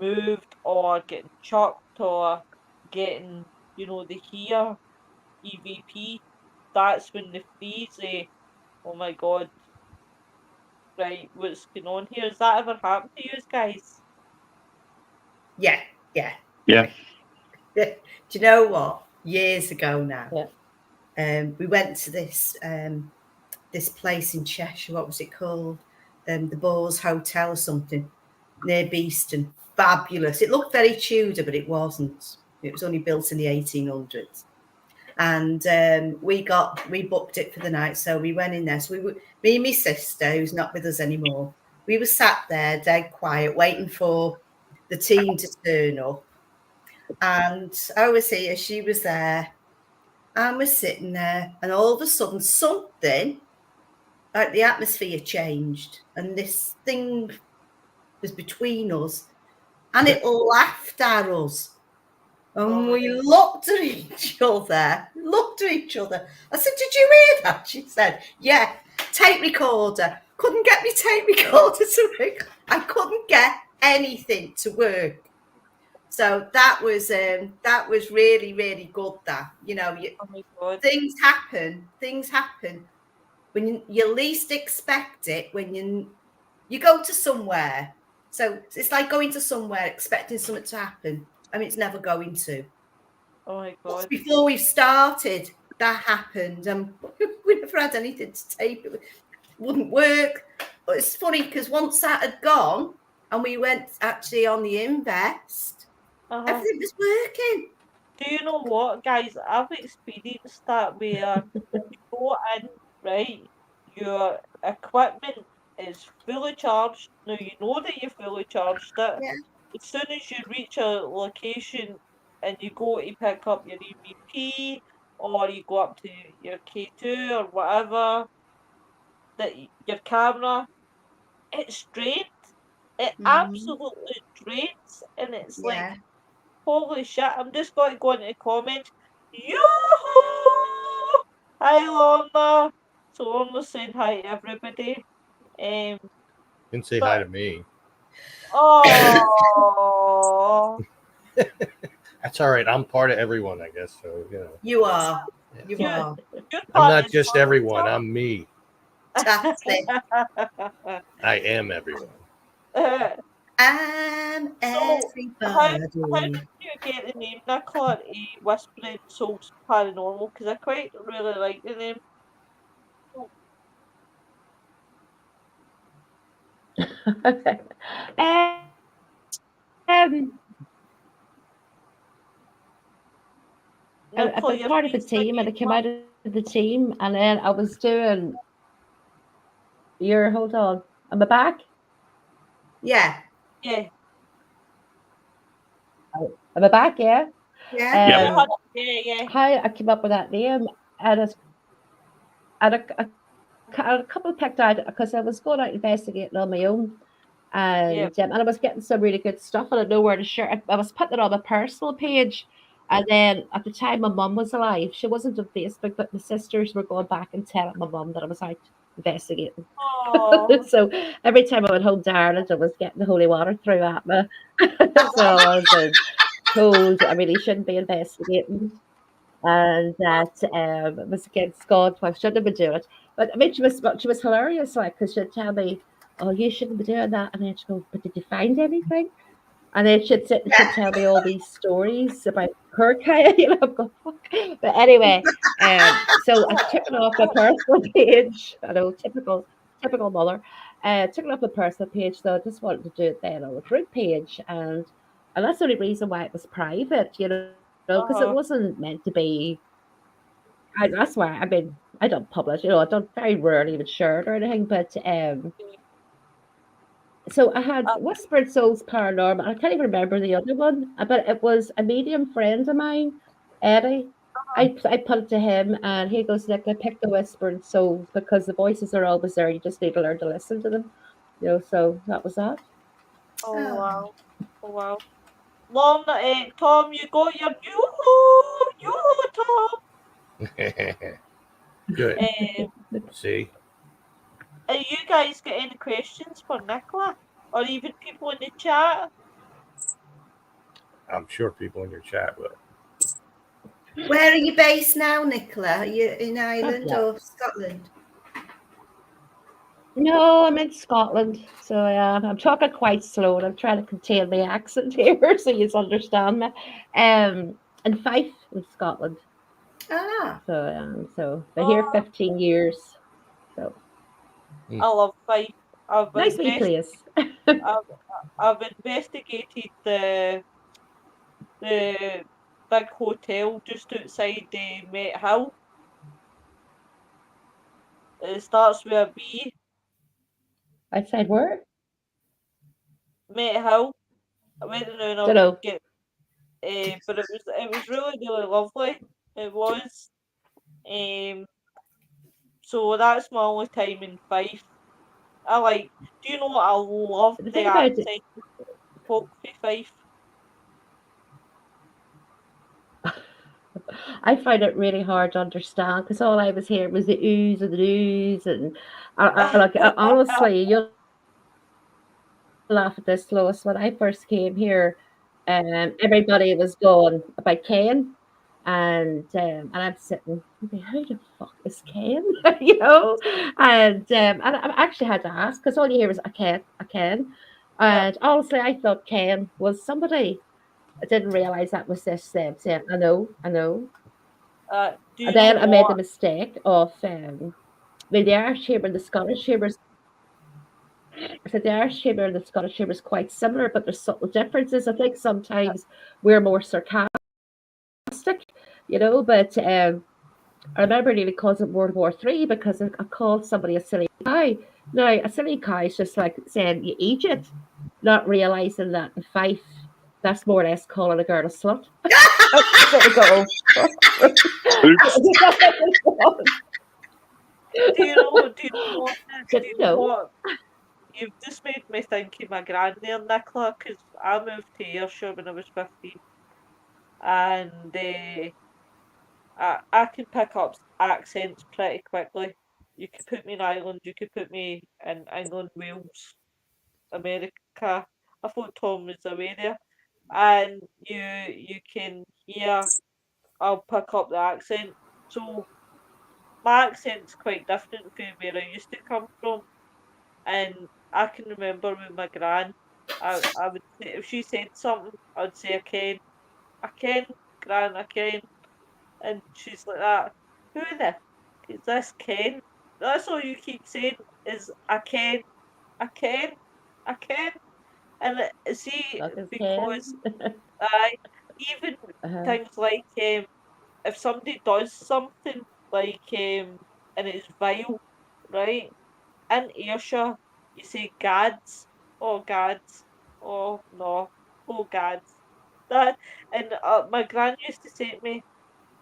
moved or getting chucked or getting, they hear EVP, that's when they freeze. Oh my God. Right, what's going on here? Has that ever happened to you guys? Yeah. Yeah. Yeah. Do you know what? Years ago now, we went to this place in Cheshire. What was it called? The Boars Hotel or something near Beeston. Fabulous. It looked very Tudor, but it wasn't. It was only built in the 1800s. And we booked it for the night, so we went in there. So me and my sister, who's not with us anymore, we were sat there dead quiet, waiting for the team to turn up. And I was here, she was there, and we're sitting there, and all of a sudden something, like the atmosphere changed, and this thing was between us, and it laughed at us. And we looked at each other. I said, "Did you hear that?" She said, "Yeah, tape recorder. Couldn't get me tape recorder to work. I couldn't get anything to work." So that was really, really good. That, you know, Oh my God. things happen when you least expect it. When you go to somewhere, so it's like going to somewhere expecting something to happen. I mean, it's never going to. Oh my But God. before we started, that happened, and we never had anything to tape. It wouldn't work. But it's funny because once that had gone, and we went actually on the invest, everything was working. Do you know what, guys? I've experienced that where you go in, right? Your equipment is fully charged. Now you know that you're fully charged it. Yeah. As soon as you reach a location and you go to pick up your EVP or you go up to your K2 or whatever, your camera, it's drained. It absolutely drains, and it's like, Yeah. holy shit, I'm just going to go into the comments. Yoo-hoo! Hi, Lorna. So Lorna's saying hi to everybody. You can say hi to me. Oh, That's all right. I'm part of everyone, I guess. So, you know. You are. Yeah. You are. I'm not just everyone. I'm me. That's it. I am everyone. I'm How everybody. did you get the name Nichola Whispering Souls Paranormal? Because I quite really like the name. I've been part of the team, and I came out of the team, and then I was doing. Hold on. Am I back? Yeah. Yeah. Am I back? Yeah. Yeah. Yeah. How I came up with that name, and a couple picked out because I was going out investigating on my own, and I was getting some really good stuff, and I know where to share. I was putting it on my personal page, and then at the time my mum was alive. She wasn't on Facebook, but my sisters were going back and telling my mum that I was out investigating. So every time I went home to Ireland, I was getting the holy water through at me. So I was told I really shouldn't be investigating, and that it was against God. I shouldn't have been doing it. But I mean, she was hilarious, like, because she'd tell me, "Oh, you shouldn't be doing that," and then she'd go, "But did you find anything?" And then she'd sit and she'd tell me all these stories about her kind of, I'm going, fuck. But anyway, so I took it off my personal page. I know, typical mother. Took it off my personal page, so I just wanted to do it then on a group page, and that's the only reason why it was private, because it wasn't meant to be. That's why, I mean, I don't publish, I don't very rarely even share it or anything, but so I had Whispering Souls Paranormal. I can't even remember the other one, but it was a medium friend of mine, Eddie. I put it to him, and he goes, "Nick, I picked the Whispering Souls because the voices are always there. You just need to learn to listen to them." So that was that. Oh wow. Long, Tom, you got your yoo-hoo, Tom. Good. See? Are you guys got any questions for Nichola? Or even people in the chat? I'm sure people in your chat will. Where are you based now, Nichola? Are you in Ireland or Scotland? No, I'm in Scotland, so I'm talking quite slow, and I'm trying to contain the accent here so you understand me. In Fife, in Scotland. So been here 15 years. So I love Fife. Nice wee place. I've investigated the big hotel just outside Met Hill. It starts with a B. Outside where? Met Hill. I went in and Dunno. but it was really, really lovely. It was. So that's my only time in Fife. Do you know what? I love The the thing about it, accent folk fae Fife. I find it really hard to understand because all I was hearing was the oohs and the doos, and honestly, you'll laugh at this, Lois. When I first came here, everybody was going about Ken, and I'm sitting, thinking, who the fuck is Ken? You know, and I actually had to ask because all you hear is a Ken, and honestly, I thought Ken was somebody. I didn't realize that was this saying, I know, I know. Do And you know then I made the what? mistake of well, the Irish humour and the Scottish humour. I said the Irish humour and the Scottish humour is quite similar, but there's subtle differences. I think sometimes we're more sarcastic, you know. But I remember nearly causing World War III because I called somebody a silly guy. Now, a silly guy is just like saying you Egypt, not realizing that in Fife, that's more or less calling a girl a slut. So we go, Oops. Do you know? Do you know what? so, Do you you know know, what? You've just made me think of my gran there, Nicola, because I moved to Ayrshire when I was 15, and I can pick up accents pretty quickly. You could put me in Ireland, you could put me in England, Wales, America. I thought Tom was away there, and you can hear I'll pick up the accent. So my accent's quite different from where I used to come from, and I can remember with my gran, I would say if she said something, I would say I ken, gran, I ken, and she's like that. Who the is this Ken? That's all you keep saying is I ken, I ken, I ken, and see fuck is Ken. because I even Uh-huh. things like if somebody does something like and it's vile, right? In Ayrshire, you say gads, oh gads, oh no, oh gads. That and my gran used to say to me,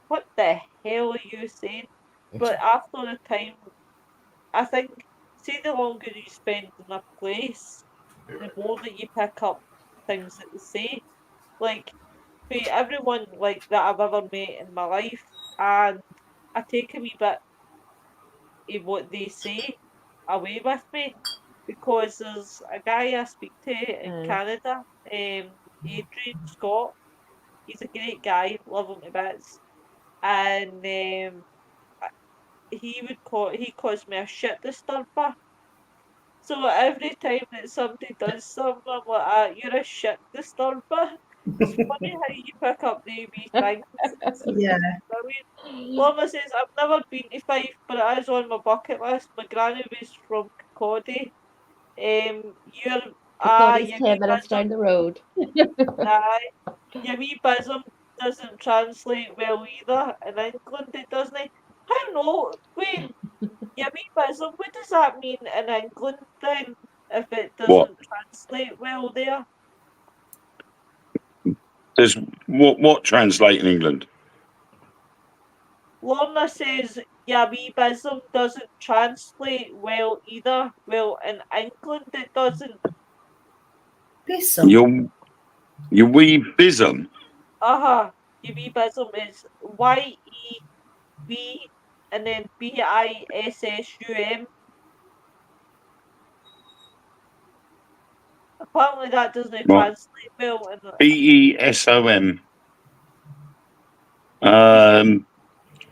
"What the hell are you saying?" But after the time, I think, see, the longer you spend in a place, the more that you pick up things that they say. Like for everyone like that I've ever met in my life, and I take a wee bit of what they say away with me because there's a guy I speak to in Uh, Canada, Adrian Scott. He's a great guy, love him to bits, and he calls me a shit disturber. So every time that somebody does something, I'm like, you're a shit disturber. It's funny how you pick up the wee things. Yeah. It's brilliant. Lorna says, I've never been to Fife, but it is on my bucket list. My granny was from Kirkcaldy. You're, Cody's your 10 wee minutes bism, down the road. your wee bism doesn't translate well either. In England, it doesn't. I know, wait, your wee bism, what does that mean in England then, if it What? doesn't translate well there? There's what translate in England? Lorna says your wee bism doesn't translate well either. Well, in England, it doesn't. Bissell. Your wee bism. Your wee bism is YEB and then BISSUM. Apparently, that doesn't Right. translate well. And BESOM.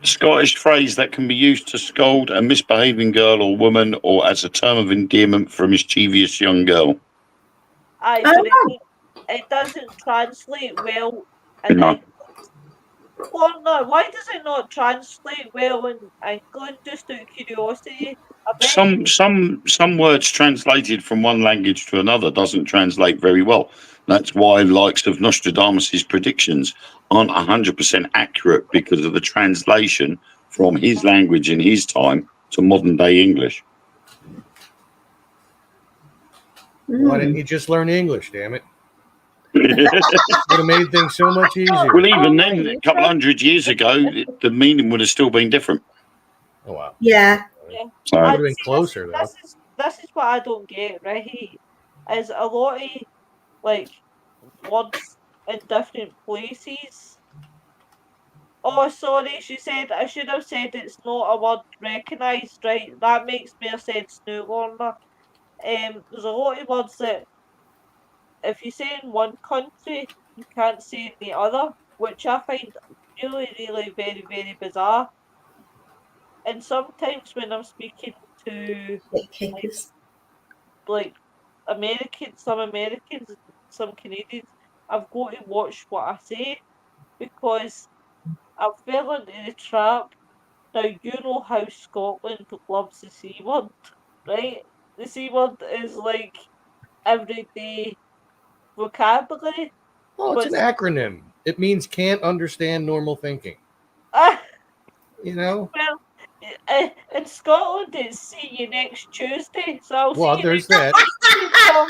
Scottish phrase that can be used to scold a misbehaving girl or woman or as a term of endearment for a mischievous young girl. aye, but Oh, it doesn't translate well in No. England. Lorna, why does it not translate well in England? Just out of curiosity, I bet you. Some words translated from one language to another doesn't translate very well. That's why likes of Nostradamus' predictions aren't 100% accurate because of the translation from his language in his time to modern day English. Why didn't you just learn English? Damn it! Well, Would have made things so much easier. even Oh, then, a you couple said hundred years ago, the meaning would have still been different. Oh wow! yeah. Yeah. So, Would And have been see, closer though. this is what I don't get, right? Is a lot of like words in different places. Oh, sorry, she said I should have said it's not a word recognised, right? That makes more sense now, Lorna. There's a lot of words that if you say in one country, you can't say in the other, which I find really, really very, very bizarre. And sometimes when I'm speaking to Kickers. like Americans, some Canadians, I've got to watch what I say because I fell into the trap. Now you know how Scotland loves the C word, right? The C word is like everyday vocabulary, Well, it's but an acronym. It means can't understand normal thinking. You know? well, in Scotland it's see you next Tuesday, so I'll Well, see you there's next that. Tuesday, Tom.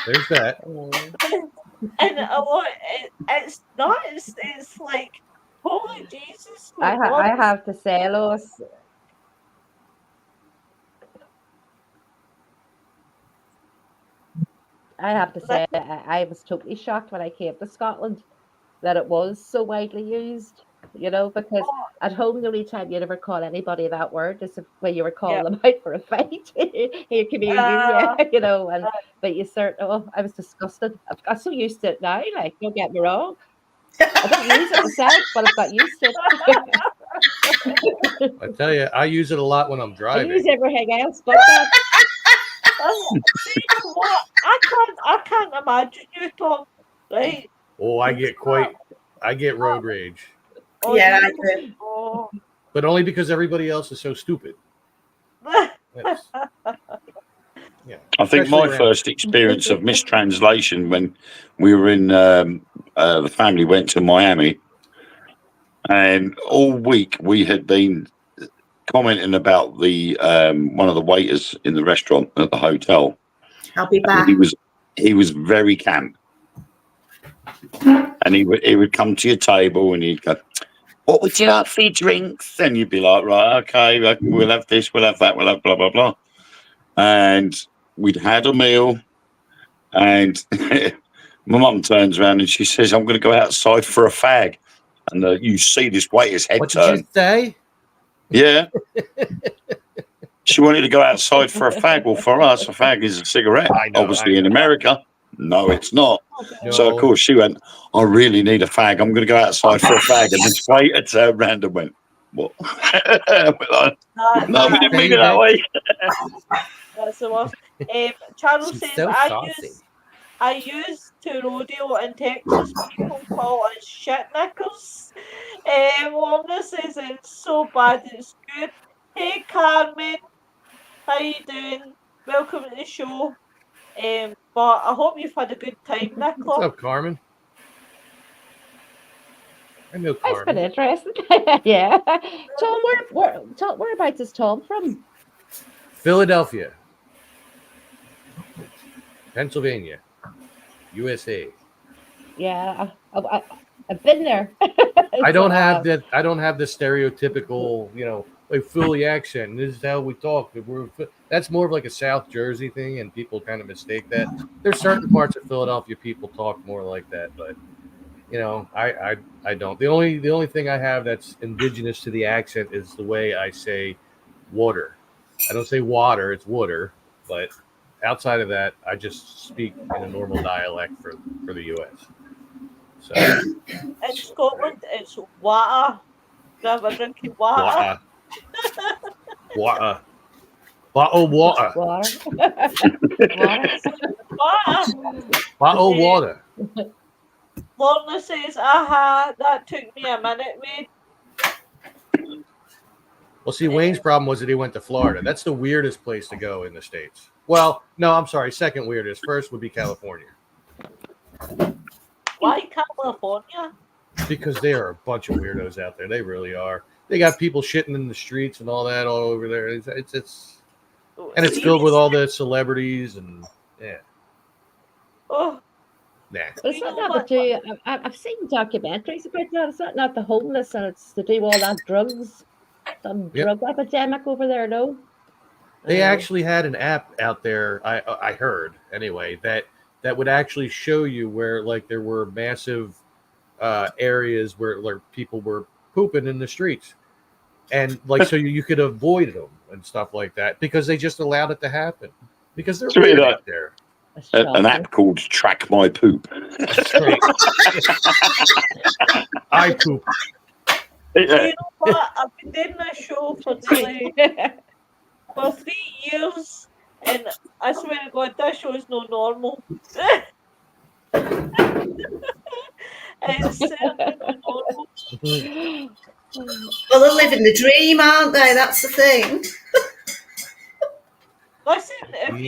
There's that. And a lot, it's not. It's like, holy Jesus, I what? have to say, Lois, I have to say, I was totally shocked when I came to Scotland that it was so widely used, because Oh, at home, the only time you'd ever call anybody that word is when you were calling yeah. them out for a fight. Here, come here, Uh, but you I was disgusted. I've got so used to it now, like, don't get me wrong. I don't use it myself, but I've got used to it. I tell you, I use it a lot when I'm I driving. use everything else but that. see, you know what? I can't imagine you, Tom. Right? Oh, I get road rage, Oh, Yeah, do I you? do. Oh. but only because everybody else is so stupid. That's, yeah, I think especially my around. first experience of mistranslation when we were in the family went to Miami, and all week we had been commenting about the one of the waiters in the restaurant at the hotel. I'll be And back. he was very camp, and he would come to your table and he'd go, "What would you like for your drinks?" And you'd be like, "Right, okay, we'll have this, we'll have that, we'll have blah blah blah." And we'd had a meal, and my mum turns around and she says, "I'm going to go outside for a fag." And you see this waiter's head What did you turn. say? Yeah. She wanted to go outside for a fag. Well, for us, a fag is a cigarette. I know, Obviously, I in know. America, no, it's not. No. So, of course, she went, "I really need a fag. I'm going to go outside for a fag." And this waiter turned around and went, "What?" We're like, "No, we didn't mean it that way." That's the worst. Charles She's says so saucy. I used to rodeo in Texas. People call us shit knickers. Lorna says it's so bad it's good. Hey Carmen, how you doing? Welcome to the show. But I hope you've had a good time, What's Nichola. up, Carmen? I know It's been Carmen. interesting. Yeah. Tom, whereabouts is Tom from? Philadelphia, Pennsylvania, USA. Yeah, I've been there. I don't So, have that. I don't have the stereotypical, like Philly accent. This is how we talk. That's more of like a South Jersey thing, and people kind of mistake that. There's certain parts of Philadelphia people talk more like that, but I don't. The only thing I have that's indigenous to the accent is the way I say water. I don't say water; it's water. But outside of that, I just speak in a normal dialect for the U.S. So In Scotland, it's water. Grab a drink of water. water, bottled water, water. Water. Water. bottled water. Lorna says, aha, that took me a minute, mate. Well, see, Wayne's problem was that he went to Florida. That's the weirdest place to go in the States. Well, no, I'm sorry. Second weirdest. First would be California. Why California? Because they are a bunch of weirdos out there. They really are. They got people shitting in the streets and all that all over there. It's and it's filled with all the celebrities and yeah. Oh, Nah. But it's not that to do. I've seen documentaries about that. It's not the homeless, and it's to do all that drugs, some drug epidemic over there. No, They actually had an app out there. I heard anyway that would actually show you where like there were massive areas where like people were pooping in the streets, and like so you could avoid them and stuff like that because they just allowed it to happen because they're It's really weird like out there. an app called Track My Poop. That's great. I poop. You know what? I've been doing this show for nearly for 3 years, and I swear to God, this show is not normal. It's certainly not normal. Well, they're living the dream, aren't they? That's the thing. Listen, if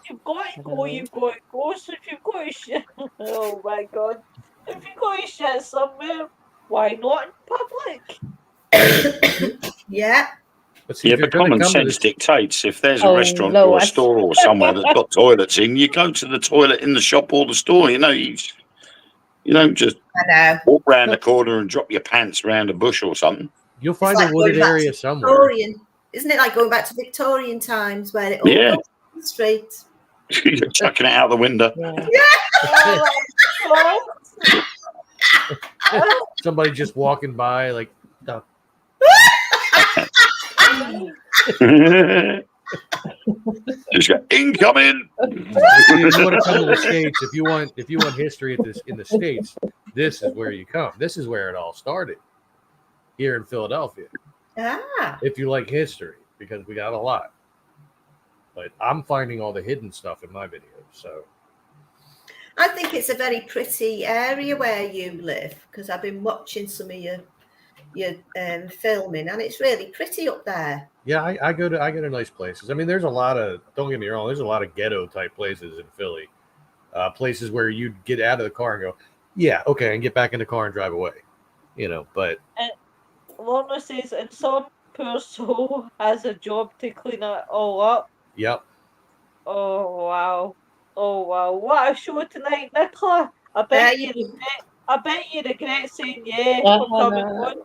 you've got to go, you've got to go. So if you've got to shit, oh my God, if you've got to shit somewhere, why not in public? Yeah. But see, Yeah, if you're but gonna common come to sense this, dictates if there's a Oh, restaurant or a Lois. store or somewhere that's got toilets in, you go to the toilet in the shop or the store. You know, you don't just I know. walk round the corner and drop your pants around a bush or something. you'll It's find like a wooded going back area to somewhere. Victorian, isn't it? Like going back to Victorian times where it all Yeah. goes down the street. You're chucking it out the window. Yeah. Oh my God. Somebody just walking by, like, oh, Just go, incoming. if you want to come to the States, if you want history in the States, this is where you come. This is where it all started, here in Philadelphia. Ah. If you like history, because we got a lot. But I'm finding all the hidden stuff in my videos. So I think it's a very pretty area where you live because I've been watching some of your filming, and it's really pretty up there. yeah, I go to nice places. I mean, there's a lot of, don't get me wrong, there's a lot of ghetto type places in Philly. Places where you get out of the car and go, yeah, okay, and get back in the car and drive away. You know, but Lorna says, and some poor soul has a job to clean it all up. yep. Oh wow. Oh wow. What a show tonight, Nicola. I bet you regret saying yeah for coming on.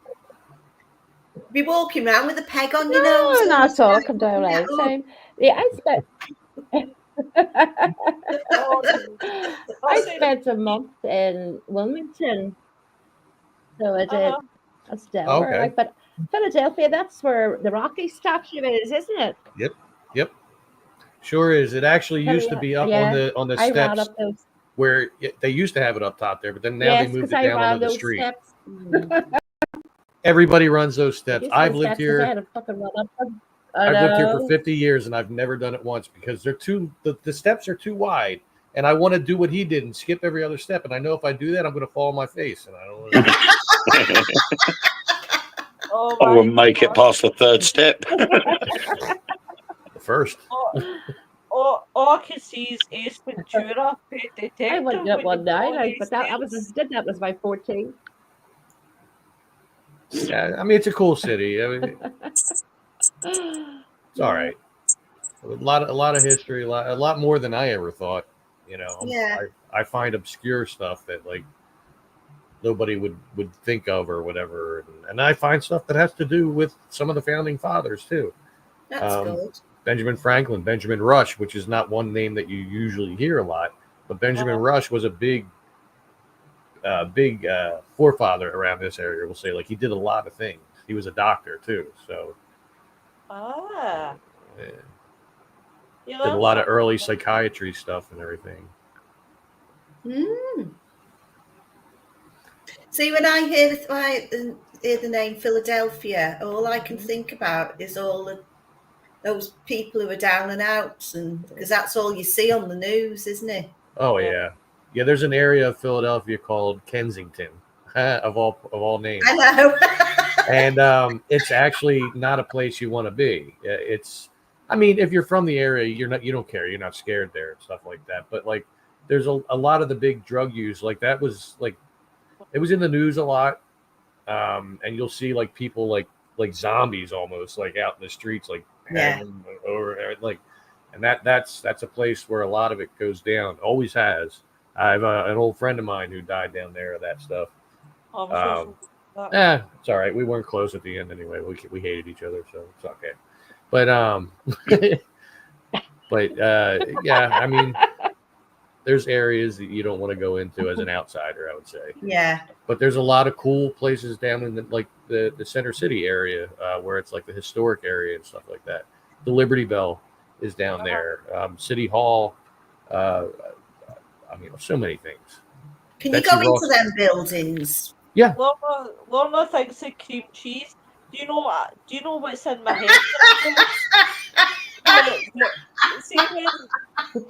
Be walking around with a peg on your No, nose. not at all. Come down right time. Yeah, I spent a month in Wilmington. So I did. That's Delaware. Okay. But Philadelphia, that's where the Rocky statue is, isn't it? Yep. Sure is. It actually used to be up on the I ran steps up those. where they used to have it up top there, but then now they moved it down onto the street. Steps. Everybody runs those steps. I've lived I here. had to fucking run up them. I've lived here for 50 years and I've never done it once because they're the steps are too wide, and I want to do what he did and skip every other step. And I know if I do that, I'm going to fall on my face, and I don't want to. I wouldn't make it past the third step. First. All I can see is Ace Ventura, Pet Detective. I went up one night, but I did that was my 14. Yeah, I mean it's a cool city. I mean, it's all right. A lot of history, a lot more than I ever thought. You know, Yeah. I find obscure stuff that like nobody would think of or whatever, and I find stuff that has to do with some of the founding fathers too. That's good. Benjamin Franklin, Benjamin Rush, which is not one name that you usually hear a lot, but Benjamin Rush was a big forefather around this area. We'll say, like, he did a lot of things. He was a doctor too, so did a lot of early psychiatry stuff and everything. See, when I hear the name Philadelphia, all I can think about is those people who are down and outs, and because that's all you see on the news, isn't it? Oh yeah. There's an area of Philadelphia called Kensington, of all names. I know. And it's actually not a place you want to be. I mean, if you're from the area, you don't care. You're not scared there and stuff like that. But like, there's a lot of the big drug use, like that was like, it was in the news a lot. And you'll see like people like zombies almost like out in the streets, like over like, and that's a place where a lot of it goes down. Always has. I have an old friend of mine who died down there of that stuff. It's all right. We weren't close at the end anyway. We hated each other, so it's okay. But But yeah, I mean, there's areas that you don't want to go into as an outsider, I would say. Yeah. But there's a lot of cool places down in the Center City area where it's like the historic area and stuff like that. The Liberty Bell is down there. City Hall. I mean, so many things. Can you go into them buildings? Yeah. Lorna thinks of cream cheese. Do you know what's in my head? See, when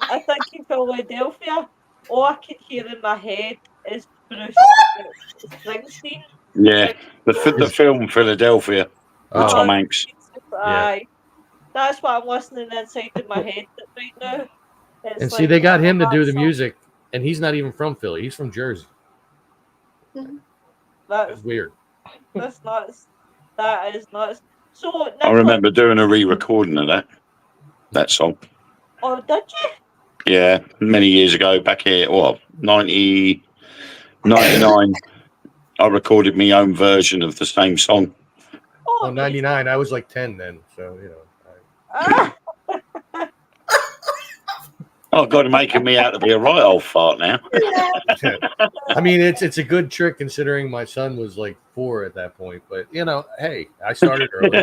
I think in Philadelphia, all I can hear in my head is Bruce Springsteen. Yeah, the film Philadelphia with Tom Hanks. Aye, that's what I'm listening inside of my head right now. It's and see, they got him to do the music, and he's not even from Philly. He's from Jersey. That's weird. That's nuts. That is nuts. So Nichola, I remember doing a re-recording of that song. Oh, did you? Yeah, many years ago, back here, 99. I recorded my own version of the same song. Oh, 99. I was like 10 then, so you know. Oh, God, you're making me out to be a right old fart now. I mean, it's a good trick considering my son was like 4 at that point. But you know, hey, I started early.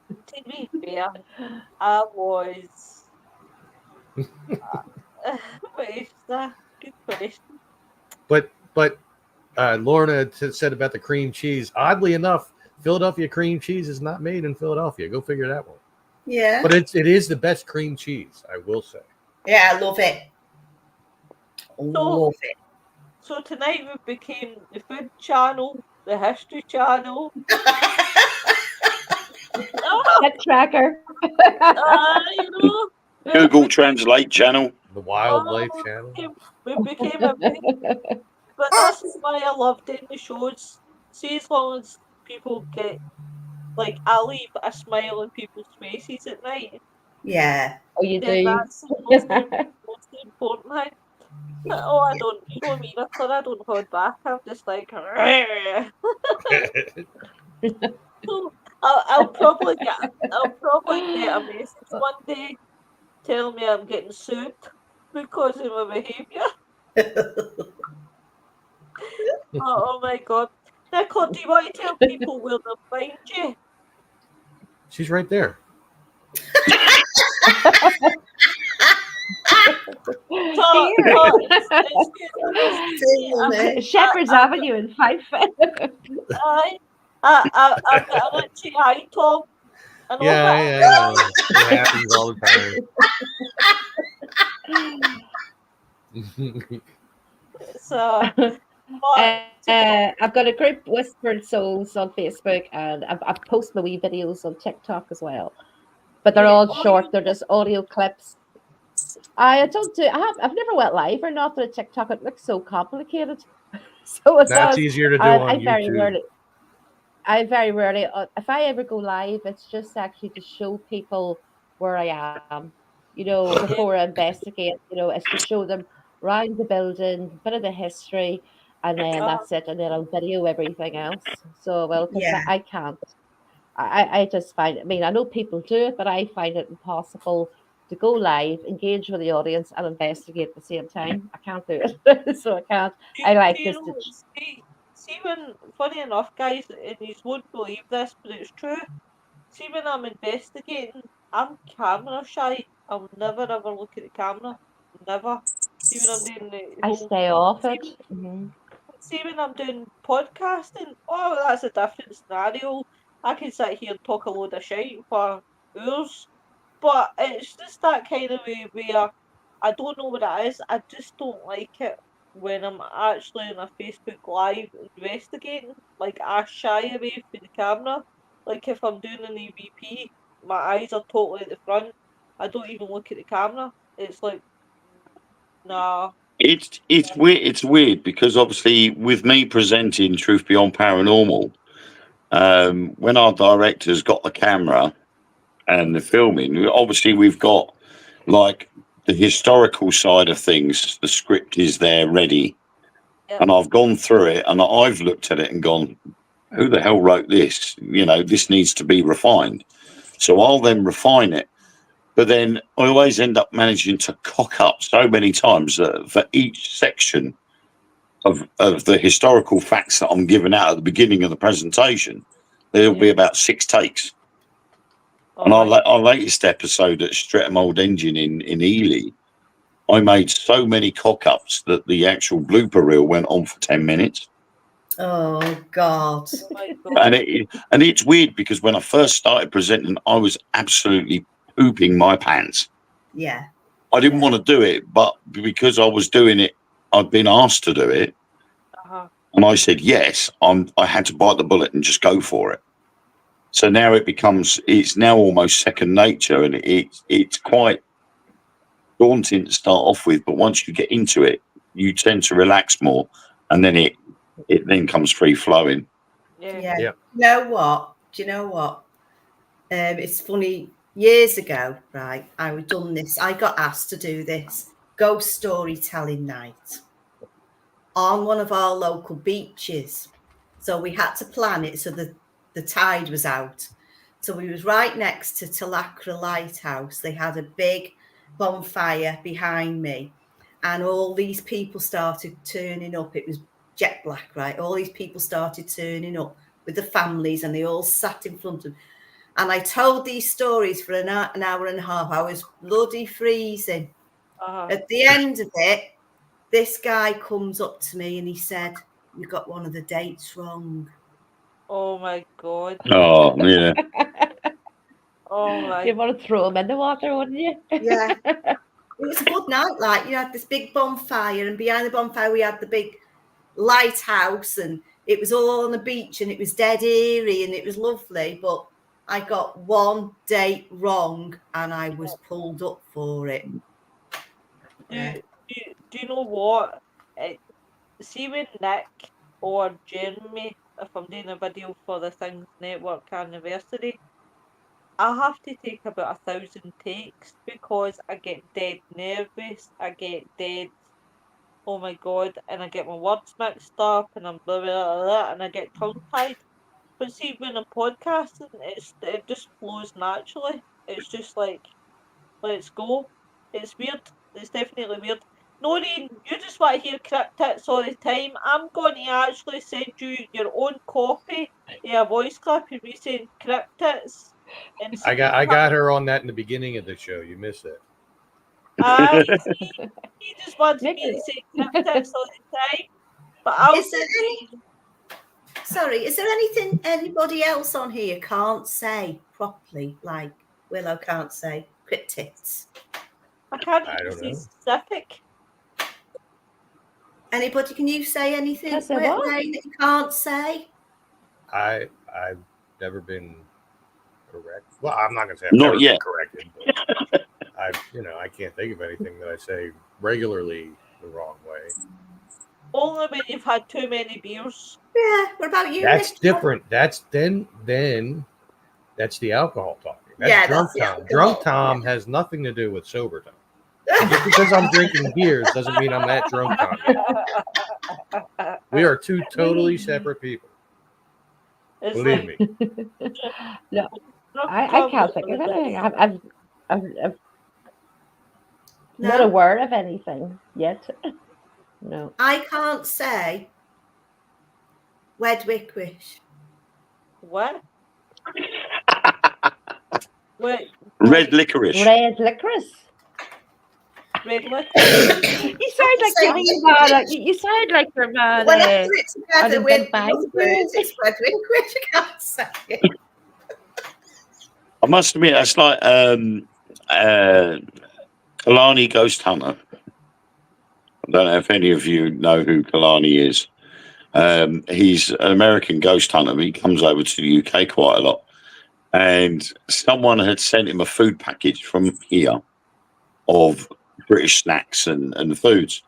To be fair, I was. Good question. But Lorna said about the cream cheese. Oddly enough, Philadelphia cream cheese is not made in Philadelphia. Go figure that one. Yeah. But it is the best cream cheese, I will say. Yeah, I love it. Love it. So tonight we became the food channel, the history channel. Pet tracker. You know, Google Translate channel. The wildlife channel. We became a big. But this is why I love doing the shows. See, as long as people get, like, I leave a smile on people's faces at night. Yeah. Oh, you do? That's the most important thing. Oh, I don't, you know me, I don't hold back. I'm just like, so I'll probably get a message one day telling me I'm getting sued because of my behaviour. Oh my God. Nichola, do you want to tell people where they'll find you? She's right there. Shepherd's Avenue in Fife. I'm going to say hi, Tom. Yeah. It happens all the time. So, I've got a group, Whispering Souls, on Facebook, and I post my wee videos on TikTok as well. But they're all short; they're just audio clips. I've never went live or not on TikTok. It looks so complicated. So that's easier to do on YouTube. I very rarely, if I ever go live, it's just actually to show people where I am. You know, before I investigate. You know, it's to show them around the building, a bit of the history, and then that's it. And then I'll video everything else. So, well, because I can't. I just find, I mean, I know people do it, but I find it impossible to go live, engage with the audience, and investigate at the same time. I can't do it. So I can't. I like this. See, when, funny enough, guys, and you won't believe this, but it's true. See, when I'm investigating, I'm camera shy. I'll never ever look at the camera. Never. See, when I'm doing I stay off it. See, when I'm doing podcasting, oh, that's a different scenario. I can sit here and talk a load of shit for hours. But it's just that kind of way where I don't know what it is. I just don't like it when I'm actually on a Facebook Live investigating. Like, I shy away from the camera. Like, if I'm doing an EVP, my eyes are totally at the front. I don't even look at the camera. It's like, nah. It's weird. It's weird because obviously with me presenting Truth Beyond Paranormal, when our directors got the camera and the filming, obviously we've got like the historical side of things. The script is there ready, and I've gone through it and I've looked at it and gone, "Who the hell wrote this? You know, this needs to be refined." So I'll then refine it. But then I always end up managing to cock up so many times that for each section of the historical facts that I'm giving out at the beginning of the presentation, there'll be about 6 takes. And our latest episode at Streatham Old Engine in Ely, I made so many cock-ups that the actual blooper reel went on for 10 minutes. Oh, God. Oh my God. And it's weird because when I first started presenting, I was absolutely pooping my pants. Yeah. I didn't want to do it, but because I was doing it, I'd been asked to do it. And I said, yes, I had to bite the bullet and just go for it. So now it's now almost second nature, and it's quite daunting to start off with. But once you get into it, you tend to relax more, and then it then comes free flowing. Yeah. You know what? Do you know what? It's funny. Years ago, right, I done this. I got asked to do this ghost storytelling night on one of our local beaches. So we had to plan it so the tide was out. So we was right next to Talacra Lighthouse. They had a big bonfire behind me, and all these people started turning up. It was jet black, right? All these people started turning up with the families, and they all sat in front of. And I told these stories for an hour and a half. I was bloody freezing. At the end of it, this guy comes up to me and he said, "You got one of the dates wrong." Oh my God. Oh, yeah. Oh my. You want to throw him in the water, wouldn't you? Yeah. It was a good night. Like, you had this big bonfire, and behind the bonfire we had the big lighthouse, and it was all on the beach, and it was dead eerie, and it was lovely. But I got one date wrong, and I was pulled up for it. Do you know what? See when Nick or Jeremy, if I'm doing a video for the Things Network anniversary, I have to take about 1,000 takes because I get dead nervous. I get dead, oh my God, and I get my words mixed up, and I'm blah, blah, blah, and I get tongue-tied. But see, when I'm podcasting, it just flows naturally. It's just like, let's go. It's weird. It's definitely weird. Noreen, you just want to hear cryptids all the time. I'm going to actually send you your own copy of a voice clip of me saying cryptids. I got her on that in the beginning of the show. You missed it. He just wants me to say cryptids all the time. But I'll is there anything anybody else on here can't say properly? Like Willow can't say cryptids. I can't even be specific. Anybody, can you say anything Can I say what? that you can't say? I've never been correct. Well, I'm not gonna say I've Not never yet. been corrected, but I can't think of anything that I say regularly the wrong way. Only when you've had too many beers. Yeah. What about you? That's Nick? different. That's then that's the alcohol talking. That's Yeah, drunk that's Tom. Drunk Tom has nothing to do with sober Tom. And just because I'm drinking beers doesn't mean I'm that drunk Tom. We are two totally separate people. It's Believe like, me. No, I can't think of anything. I'm not aware of anything yet. No. I can't say Wedwickwish. what? Wait, Red licorice. Red licorice. red licorice. You sound like you're man. You sound like you're man. When I put it together with bang. the words, it's Wedwickwish. I can't say it. I must admit, that's like Kalani Ghost Hunter. I don't know if any of you know who Kalani is. He's an American ghost hunter. But he comes over to the UK quite a lot. And someone had sent him a food package from here of British snacks and foods.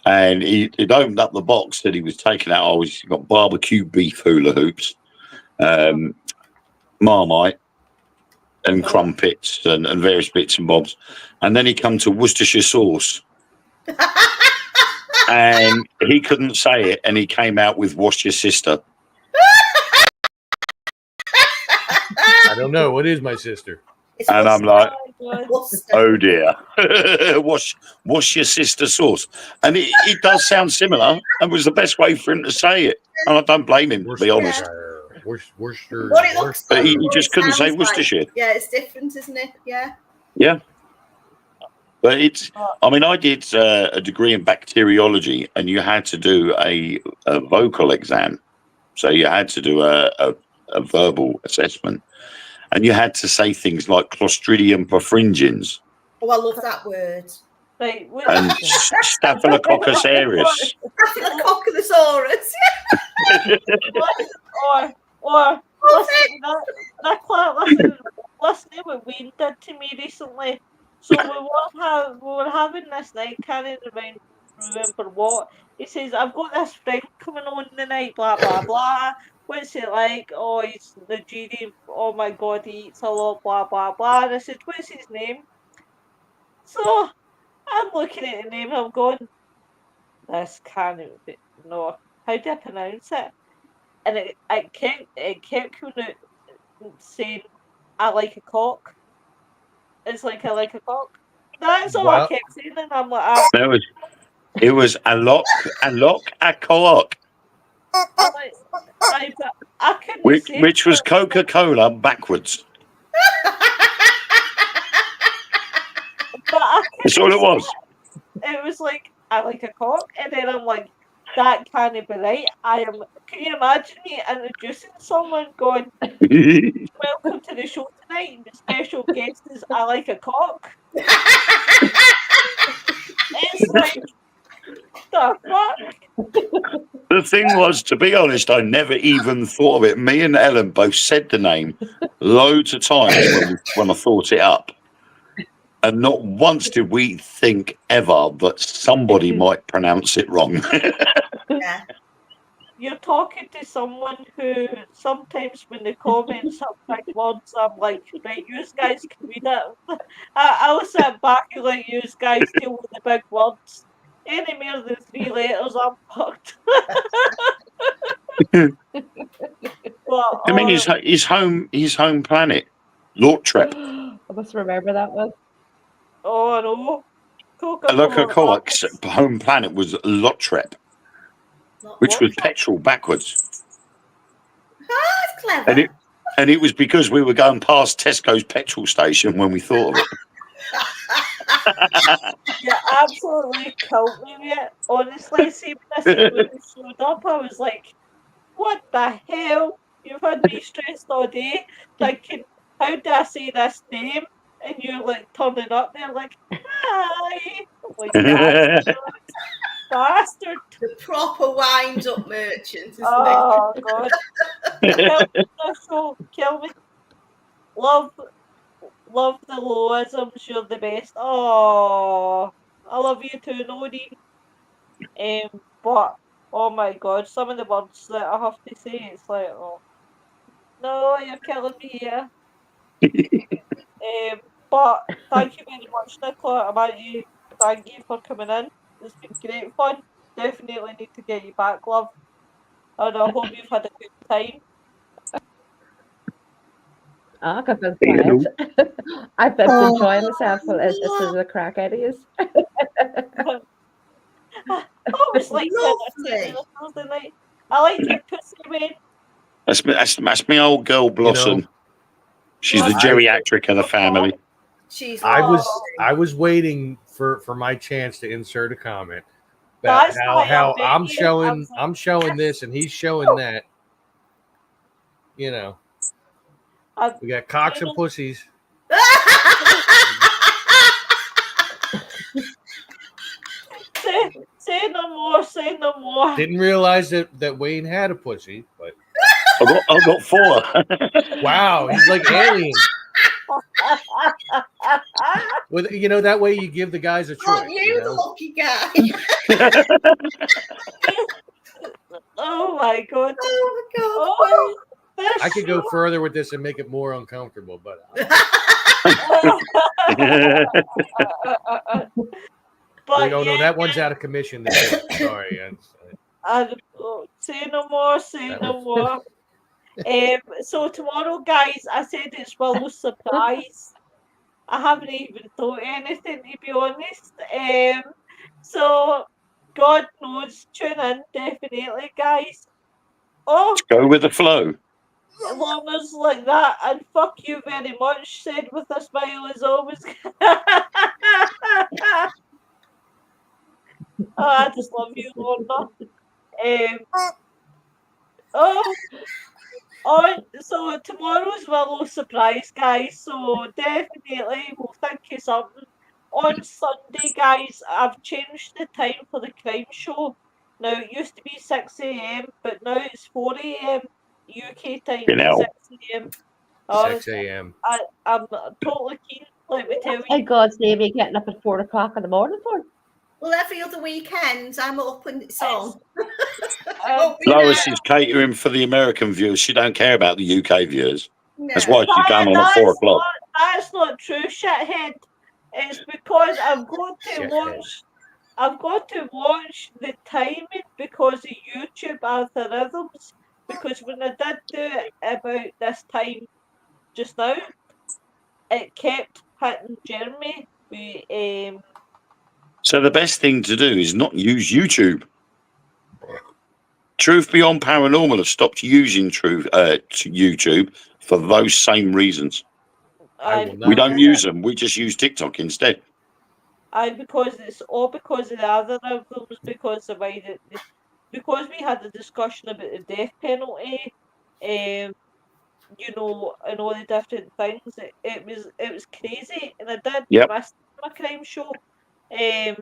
And he'd opened up the box that he was taking out. Oh, he's got barbecue beef hula hoops, Marmite, and crumpets and various bits and bobs. And then he come to Worcestershire sauce. And he couldn't say it, and he came out with "Wash Your Sister." I don't know. What is my sister? It's And I'm Worcester. like, Worcester. oh dear, what's your sister's sauce? And it does sound similar, and was the best way for him to say it. And I don't blame him, to be honest. Worcester. What it looks But like, he what just it couldn't say sounds like. Worcestershire. Yeah, it's different, isn't it? Yeah. Yeah. But it's, I mean, I did a degree in bacteriology, and you had to do a vocal exam. So you had to do a verbal assessment, and you had to say things like Clostridium perfringens Oh, I love that word. Right. and Staphylococcus aureus. Staphylococcus. or listen to what Wayne did to me recently. So we were having this night, can't remember what. He says, I've got this friend coming on the night, blah blah blah. What's it like? Oh, he's Nigerian. Oh my god, he eats a lot, blah blah blah. And I said, what's his name? So I'm looking at the name, I'm going, this can't be, no, how do I pronounce it? And it kept coming out saying, I like a cock. It's like I like a cock. That's all I Wow. kept saying, and I'm like, It was a lock, a co-op, I'm like, but I couldn't say which was it. Coca-Cola backwards. But I That's all it was. It was like, I like a cock, and then I'm like, that can't be right. Can you imagine me introducing someone going, welcome to the show tonight, and the special guest is I like a cock? It's like, the fuck? The thing was, to be honest, I never even thought of it. Me and Ellen both said the name loads of times when I thought it up. And not once did we think ever that somebody might pronounce it wrong. Yeah. You're talking to someone who sometimes when they comment some big words, I'm like, right, you guys can read it. I'll sit back and let you guys deal with the big words. Any more than 3 letters, I'm fucked. But, I mean, his home planet, Lautrep. I must remember that one. oh no. Coca-Cola's Coca-Cola. home planet was Lautrep, Not which what? was petrol backwards. That's clever. And it was because we were going past Tesco's petrol station when we thought of it. Yeah, absolutely killed me with it. Honestly, see when this movie showed up, I was like, what the hell? You've had me stressed all day, thinking, how do I say this name? And you're like turning up there like, hi. I'm like, bastard. The proper wind up merchant, isn't Oh, God. Kill me. Love the Loisms, you're the best. Oh, I love you too, Noreen. But oh my god, some of the words that I have to say, it's like, oh no, you're killing me here. But thank you very much, Nicola. Thank you for coming in. It's been great fun. Definitely need to get you back, love. And I hope you've had a good time. I've been quiet. I've been enjoying myself as the crack ideas. I always like Lovely. Thursday night. I like your pussy, Wayne. That's my old girl Blossom. She's the geriatric of the family. She's I was waiting for my chance to insert a comment about That's how why I'm showing this and he's showing that. You know, we got cocks and pussies. Say no more. Say no more. Didn't realize that Wayne had a pussy, but I got 4. wow, he's like alien. With that way you give the guys a choice. Aren't you the lucky guy? Oh my god. Oh my god. Oh, I could go further with this and make it more uncomfortable, but but no, that one's out of commission. Sorry. Say no more. Say no more. So tomorrow, guys, I said it's Willow's surprise. I haven't even thought anything, to be honest. So God knows, tune in definitely, guys. Oh, Go with the flow. Lorna's like that, and fuck you very much, said with a smile as always. Oh, I just love you, Lorna. Oh, so tomorrow's Willow surprise, guys. So definitely we'll think of something. On Sunday, guys, I've changed the time for the crime show. Now it used to be 6 a.m, but now it's 4 a.m. UK time. You know. 6 a.m. Oh, 6 a.m. I'm totally keen. Let me tell In you. God's name, you're getting up at 4 o'clock in the morning for? Well, every other weekend I'm up and it's on. Lois is catering for the American viewers. She don't care about the UK viewers. No. That's why she's going on at 4 o'clock. That's not true, shithead. It's because I've got to Shithead. watch. I've got to watch the timing because of YouTube algorithms. Because when I did do it about this time just now, it kept hitting Jeremy. So the best thing to do is not use YouTube. Truth Beyond Paranormal have stopped using YouTube for those same reasons. I will not We don't do use that. them. We just use TikTok instead. Because it's all because of the other algorithms, because the way that because we had a discussion about the death penalty, you know, and all the different things. It was crazy, and I did Yep. miss my crime show.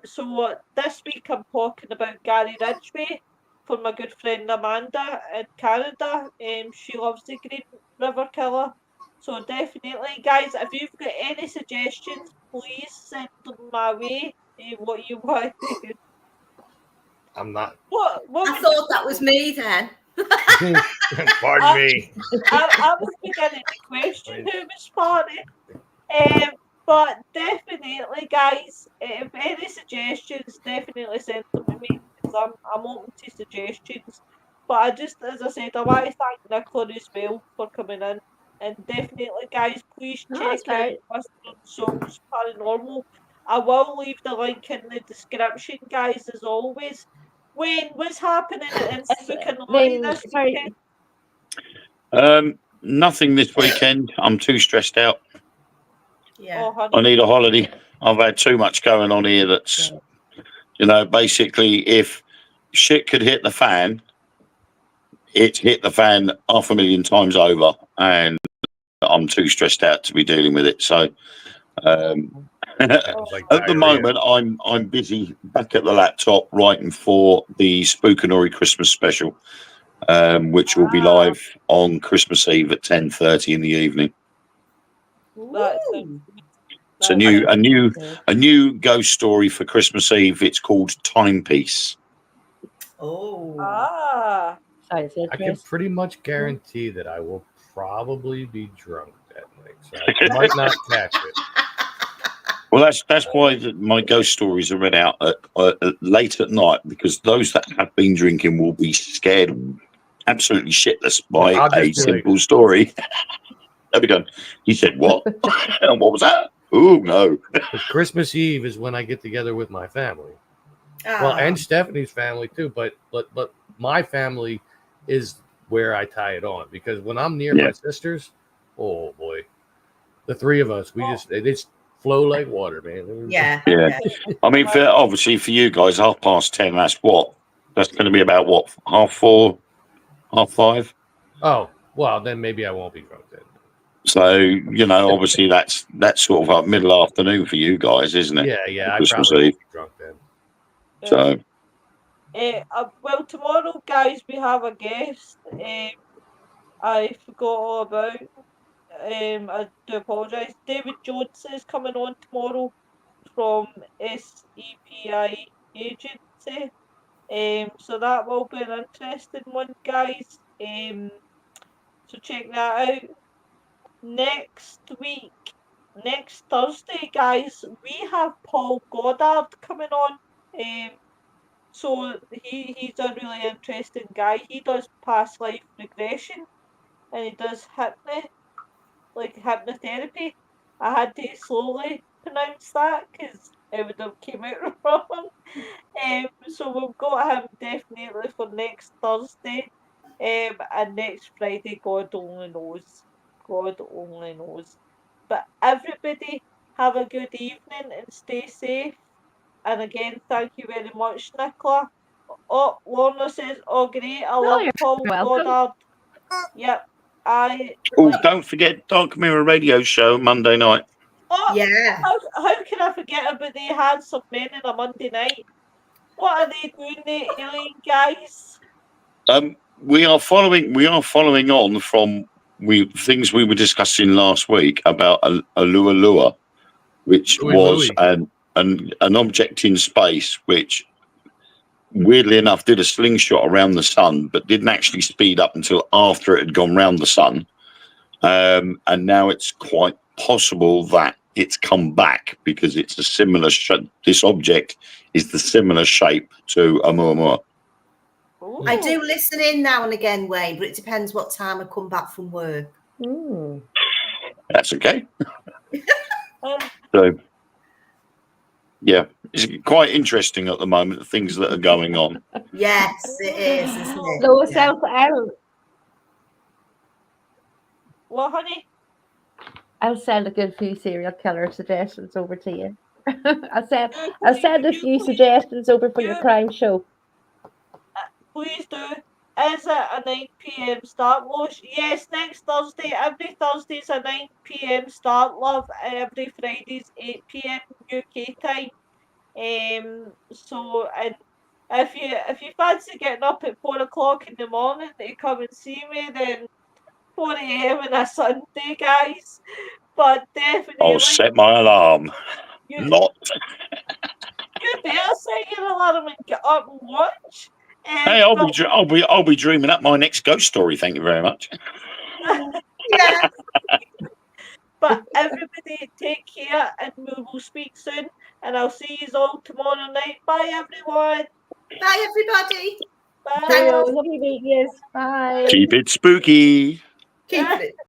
So this week I'm talking about Gary Ridgway for my good friend Amanda in Canada. She loves the Green River Killer. So definitely, guys, if you've got any suggestions, please send them my way. What you want? I'm not. What I thought that was me then. Pardon me. I was beginning to question who was funny. But definitely, guys, if any suggestions, definitely send them to me because I'm open to suggestions. But as I said, I want to thank Nichola as well for coming in. And definitely, guys, please check That's right. out Whispering Souls Paranormal. I will leave the link in the description, guys, as always. What's happening in Spookanori this weekend? Nothing this weekend. I'm too stressed out. Yeah. Oh, honey. I need a holiday. I've had too much going on here that's, basically if shit could hit the fan, it's hit the fan 500,000 times over and I'm too stressed out to be dealing with it. So Like at the moment I'm busy back at the laptop writing for the Spookanori Christmas special, which will be live on Christmas Eve at 10:30 in the evening. It's a new ghost story for Christmas Eve. It's called Timepiece. Oh. Sounds I can interesting. pretty much guarantee that I will probably be drunk that night, so I might not catch it. Well, that's why my ghost stories are read out late at night, because those that have been drinking will be scared absolutely shitless by I'll a just be simple story. They'll be going, he said what? And what was that? Oh no. Because Christmas Eve is when I get together with my family. Well, and Stephanie's family too, but my family is where I tie it on, because when I'm near my sisters, oh boy, the three of us, they just flow like water, man. Yeah. I mean, obviously for you guys, 10:30. That's what? That's going to be about what? 4:30, 5:30. Oh well, then maybe I won't be drunk then. So obviously that's sort of like middle afternoon for you guys, isn't it? Yeah. I Christmas probably Eve. won't be drunk then. So. Well, tomorrow, guys, we have a guest. I forgot all about. I do apologise. David Jones is coming on tomorrow from SEPI Agency. So that will be an interesting one, guys. So check that out. Next Thursday, guys, we have Paul Goddard coming on. So he's a really interesting guy. He does past life regression, and he does hypnotherapy. I had to slowly pronounce that because it would have came out wrong. So we've got him definitely for next Thursday. And next Friday, God only knows. God only knows. But everybody have a good evening and stay safe. And again, thank you very much, Nicola. Oh, Lorna says, oh great, I love you're Paul welcome. Goddard. Yep, I Oh, like. don't forget Dark Mirror Radio Show Monday night. Oh, Yeah. how can I forget about the handsome men on a Monday night? What are they doing there, alien guys? We are following on from things we were discussing last week about a Lua, which Louis was Louis. an object in space which weirdly enough did a slingshot around the sun but didn't actually speed up until after it had gone round the sun. And now it's quite possible that it's come back because it's a similar this object is the similar shape to Oumuamua. I do listen in now and again, Wayne, but it depends what time I come back from work. That's okay. So, yeah, it's quite interesting at the moment, the things that are going on. Yes, it is, isn't it? So, Yeah. Well, honey, I'll send a good few serial killer suggestions over to you. I'll send a you few please, suggestions over for your you- crime show. please do. Is it a 9 p.m. start, Losh? Yes, next Thursday. Every Thursday's a 9 p.m. start, love. Every Friday's 8 p.m. UK time. So, and if you fancy getting up at 4 o'clock in the morning to come and see me, then 4 a.m. on a Sunday, guys. But definitely, I'll set my alarm. you Not. better set your alarm and get up and watch. Hey, I'll be dreaming up my next ghost story. Thank you very much. Yeah. But everybody, take care, and we will speak soon. And I'll see you all tomorrow night. Bye, everyone. Bye, everybody. Bye. Cheerio. Lovely meeting you. Bye. Keep it spooky. Keep it.